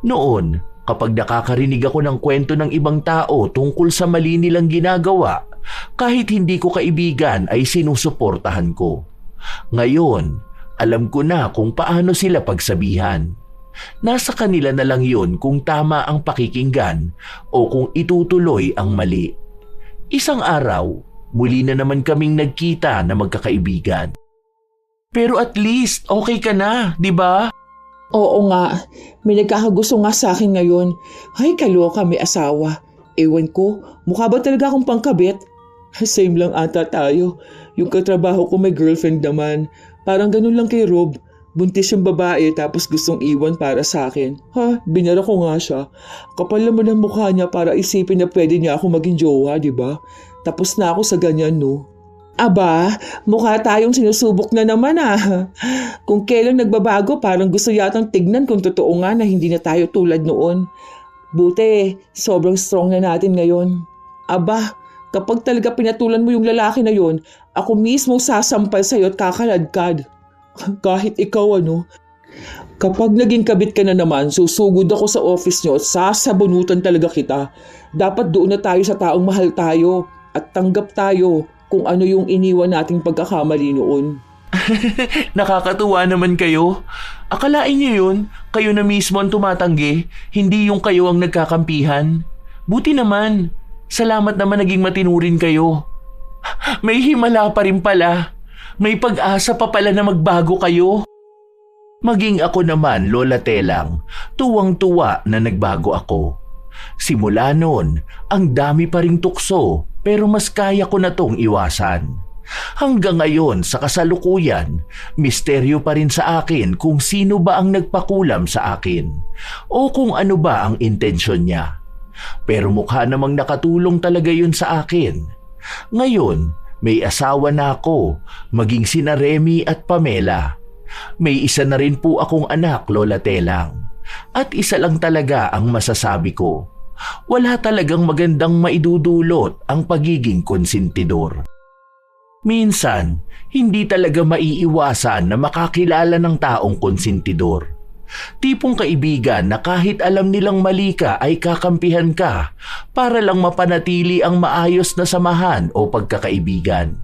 Noon, kapag nakakarinig ako ng kwento ng ibang tao tungkol sa mali nilang ginagawa, kahit hindi ko kaibigan ay sinusuportahan ko. Ngayon, alam ko na kung paano sila pagsabihan. Nasa kanila na lang yun kung tama ang pakikinggan o kung itutuloy ang mali. Isang araw, muli na naman kaming nagkita na magkakaibigan. Pero at least okay ka na, di ba? Oo nga, may nagkakagusto nga sa akin ngayon. Ay, kaloka, may asawa. Ewan ko, mukha ba talaga akong pangkabit? Same lang ata tayo. Yung katrabaho ko may girlfriend naman. Parang ganun lang kay Rob. Buntis yung babae tapos gustong iwan para sa akin. Binara ko nga siya. Kapal naman ang mukha niya para isipin na pwede niya ako maging jowa, di ba? Tapos na ako sa ganyan, no? Aba, mukha tayong sinusubok na naman Kung kailan nagbabago, parang gusto yatang tignan kung totoo nga na hindi na tayo tulad noon. Buti, sobrang strong na natin ngayon. Aba, kapag talaga pinatulan mo yung lalaki na yon, ako mismo sasampal sa'yo at kakaladkad. Kahit ikaw kapag naging kabit ka na naman, susugod ako sa office nyo at sasabunutan talaga kita. Dapat doon na tayo sa taong mahal tayo at tanggap tayo kung ano yung iniwan nating pagkakamali noon. Nakakatuwa naman kayo. Akalain niyo yun, kayo na mismo ang tumatanggi, hindi yung kayo ang nagkakampihan. Buti naman, salamat naman naging matinurin kayo. May himala pa rin pala. May pag-asa pa pala na magbago kayo. Maging ako naman, Lola Telang, tuwang-tuwa na nagbago ako. Simula noon, ang dami pa ring tukso pero mas kaya ko na tong iwasan. Hanggang ngayon sa kasalukuyan, misteryo pa rin sa akin kung sino ba ang nagpakulam sa akin o kung ano ba ang intensyon niya. Pero mukha namang nakatulong talaga yun sa akin. Ngayon, may asawa na ako, maging sina Remy at Pamela. May isa na rin po akong anak, Lola Telang. At isa lang talaga ang masasabi ko. Wala talagang magandang maidudulot ang pagiging konsentidor. Minsan, hindi talaga maiiwasan na makakilala ng taong konsentidor. Tipong kaibigan na kahit alam nilang mali ka ay kakampihan ka para lang mapanatili ang maayos na samahan o pagkakaibigan.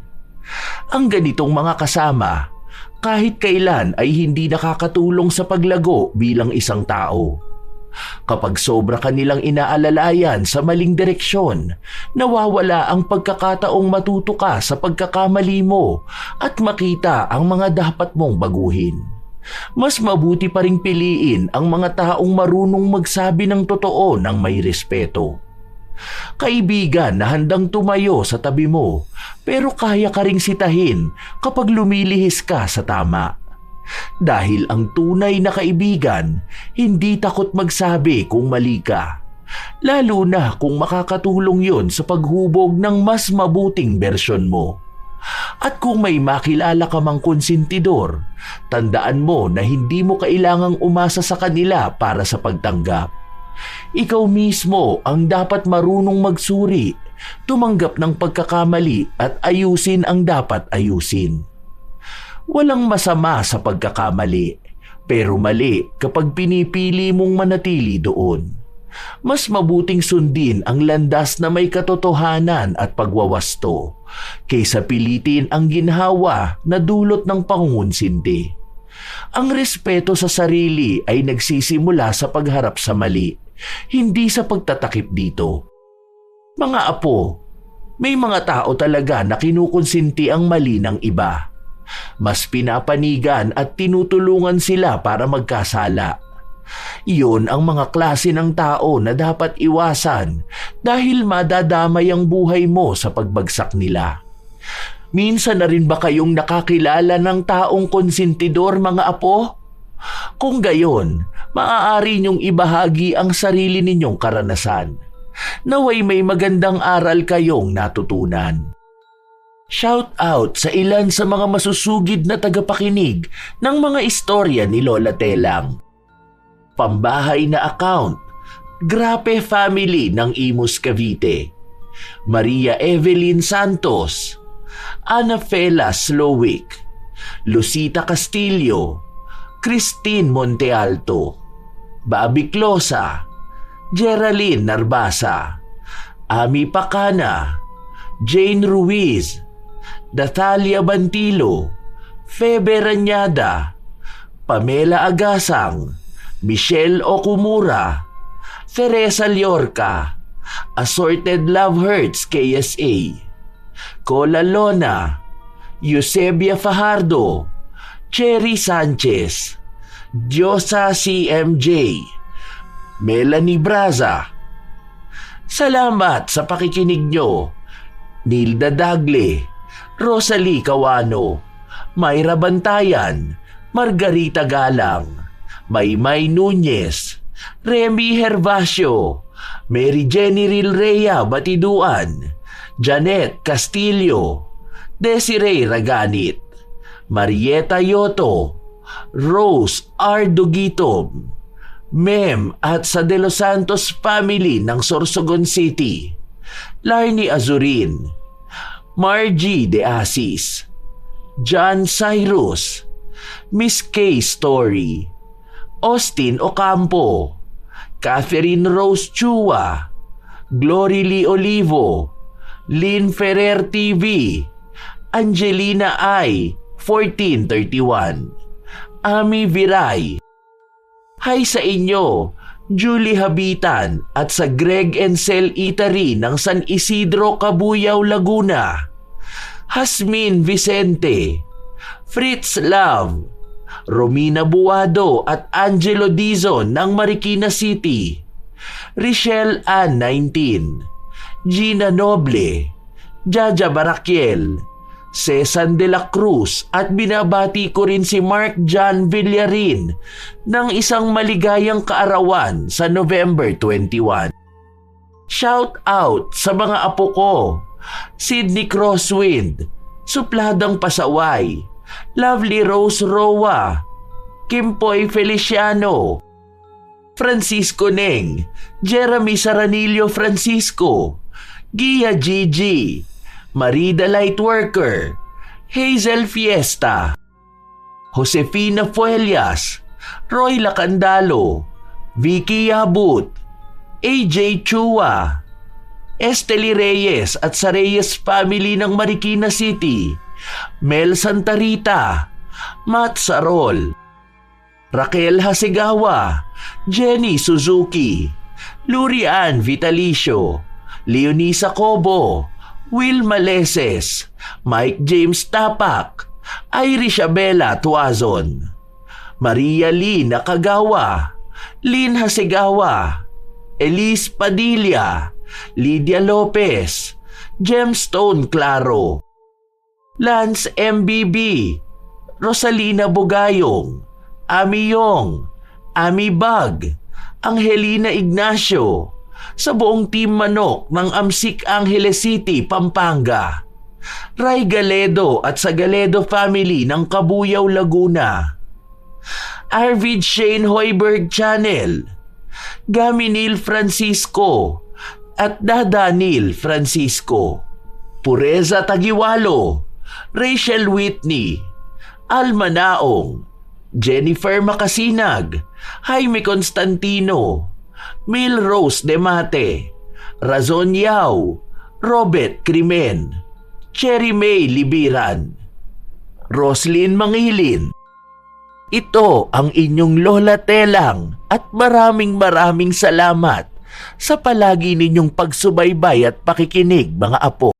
Ang ganitong mga kasama, kahit kailan ay hindi nakakatulong sa paglago bilang isang tao. Kapag sobra kanilang inaalalayan sa maling direksyon, nawawala ang pagkakataong matuto ka sa pagkakamali mo at makita ang mga dapat mong baguhin. Mas mabuti pa ring piliin ang mga taong marunong magsabi ng totoo ng may respeto. Kaibigan na handang tumayo sa tabi mo pero kaya ka ring sitahin kapag lumilihis ka sa tama. Dahil ang tunay na kaibigan, hindi takot magsabi kung mali ka. Lalo na kung makakatulong yon sa paghubog ng mas mabuting bersyon mo. At kung may makilala ka mang konsentidor, tandaan mo na hindi mo kailangang umasa sa kanila para sa pagtanggap. Ikaw mismo ang dapat marunong magsuri, tumanggap ng pagkakamali at ayusin ang dapat ayusin. Walang masama sa pagkakamali, pero mali kapag pinipili mong manatili doon. Mas mabuting sundin ang landas na may katotohanan at pagwawasto kaysa pilitin ang ginhawa na dulot ng pangungunsindi. Ang respeto sa sarili ay nagsisimula sa pagharap sa mali, hindi sa pagtatakip dito. Mga apo, may mga tao talaga na kinukonsinti ang mali ng iba. Mas pinapanigan at tinutulungan sila para magkasala. Iyon ang mga klase ng tao na dapat iwasan dahil madadamay ang buhay mo sa pagbagsak nila. Minsan na rin ba kayong nakakilala ng taong konsentidor, mga apo? Kung gayon, maaari niyong ibahagi ang sarili ninyong karanasan. Naway may magandang aral kayong natutunan. Shout out sa ilan sa mga masusugid na tagapakinig ng mga istorya ni Lola Telang. Pambahay na account, Grape Family ng Imus Cavite, Maria Evelyn Santos, Ana Fela Slowick, Lucita Castillo, Christine Montealto, Bobby Closa, Geraldine Narbasa, Ami Pacana, Jane Ruiz, Natalia Bantilo, Febe Ranyada, Pamela Agasang, Michelle Okumura, Teresa Liorca, Assorted Love Hurts KSA, Cola Lona, Eusebia Fajardo, Cherry Sanchez, Diosa CMJ, Melanie Braza. Salamat sa pakikinig nyo. Nilda Dagle, Rosalie Cawano, Mayra Bantayan, Margarita Galang, Maymay Nunez, Remy Hervasio, Mary Jenny Rilrea Batiduan, Janet Castillo, Desiree Raganit, Marieta Yoto, Rose R. Dugitom, Mem at sa De Los Santos family ng Sorsogon City, Larnie Azurin, Margie De Asis, John Cyrus, Miss K. Story, Austin Ocampo, Catherine Rose Chua, Glory Lee Olivo, Lynn Ferrer TV, Angelina I. 1431, Ami Viray. Hi sa inyo, Julie Habitan at sa Greg and Cel Eatery ng San Isidro, Cabuyao, Laguna, Hasmin Vicente, Fritz Love, Romina Buado at Angelo Dizon ng Marikina City, Richelle Ann 19, Gina Noble, Jaja Barakiel, Cesan de la Cruz at binabati ko rin si Mark John Villarin ng isang maligayang kaarawan sa November 21. Shout out sa mga apo ko, Sydney Crosswind, Supladang Pasaway, Lovely Rose Roa, Kimpoy Feliciano, Francisco Neng, Jeremy Saranillo Francisco, Gia Gigi, Marida Lightworker, Hazel Fiesta, Josefina Fuelias, Roy Lacandalo, Vicky Yabut, AJ Chua, Esteli Reyes at sa Reyes family ng Marikina City, Mel Santarita, Matt Sarol, Raquel Hasegawa, Jenny Suzuki, Lurian Vitalicio, Leonisa Cobo, Will Maleses, Mike James Tapak, Irish Abela Tuazon, Maria Lee Nakagawa, Lynn Hasegawa, Elise Padilla, Lydia Lopez, Gemstone Claro, Lance MBB, Rosalina Bugayong, Ami Yong, Ami Bag, Angelina Ignacio, sa buong Team Manok ng Amsik Angeles City, Pampanga, Ray Galedo at sa Galedo family ng Kabuyaw, Laguna, Arvid Shane Hoiberg Channel, Gaminil Francisco at Dadanil Francisco, Pureza Tagiwalo, Rachel Whitney, Alma Naong, Jennifer Makasinag, Jaime Constantino, Mil Rose Demate, Razon Yao, Robert Crimen, Cherry May Libiran, Roslyn Mangilin. Ito ang inyong Lola Telang at maraming salamat sa palagi ninyong pagsubaybay at pakikinig, mga apo.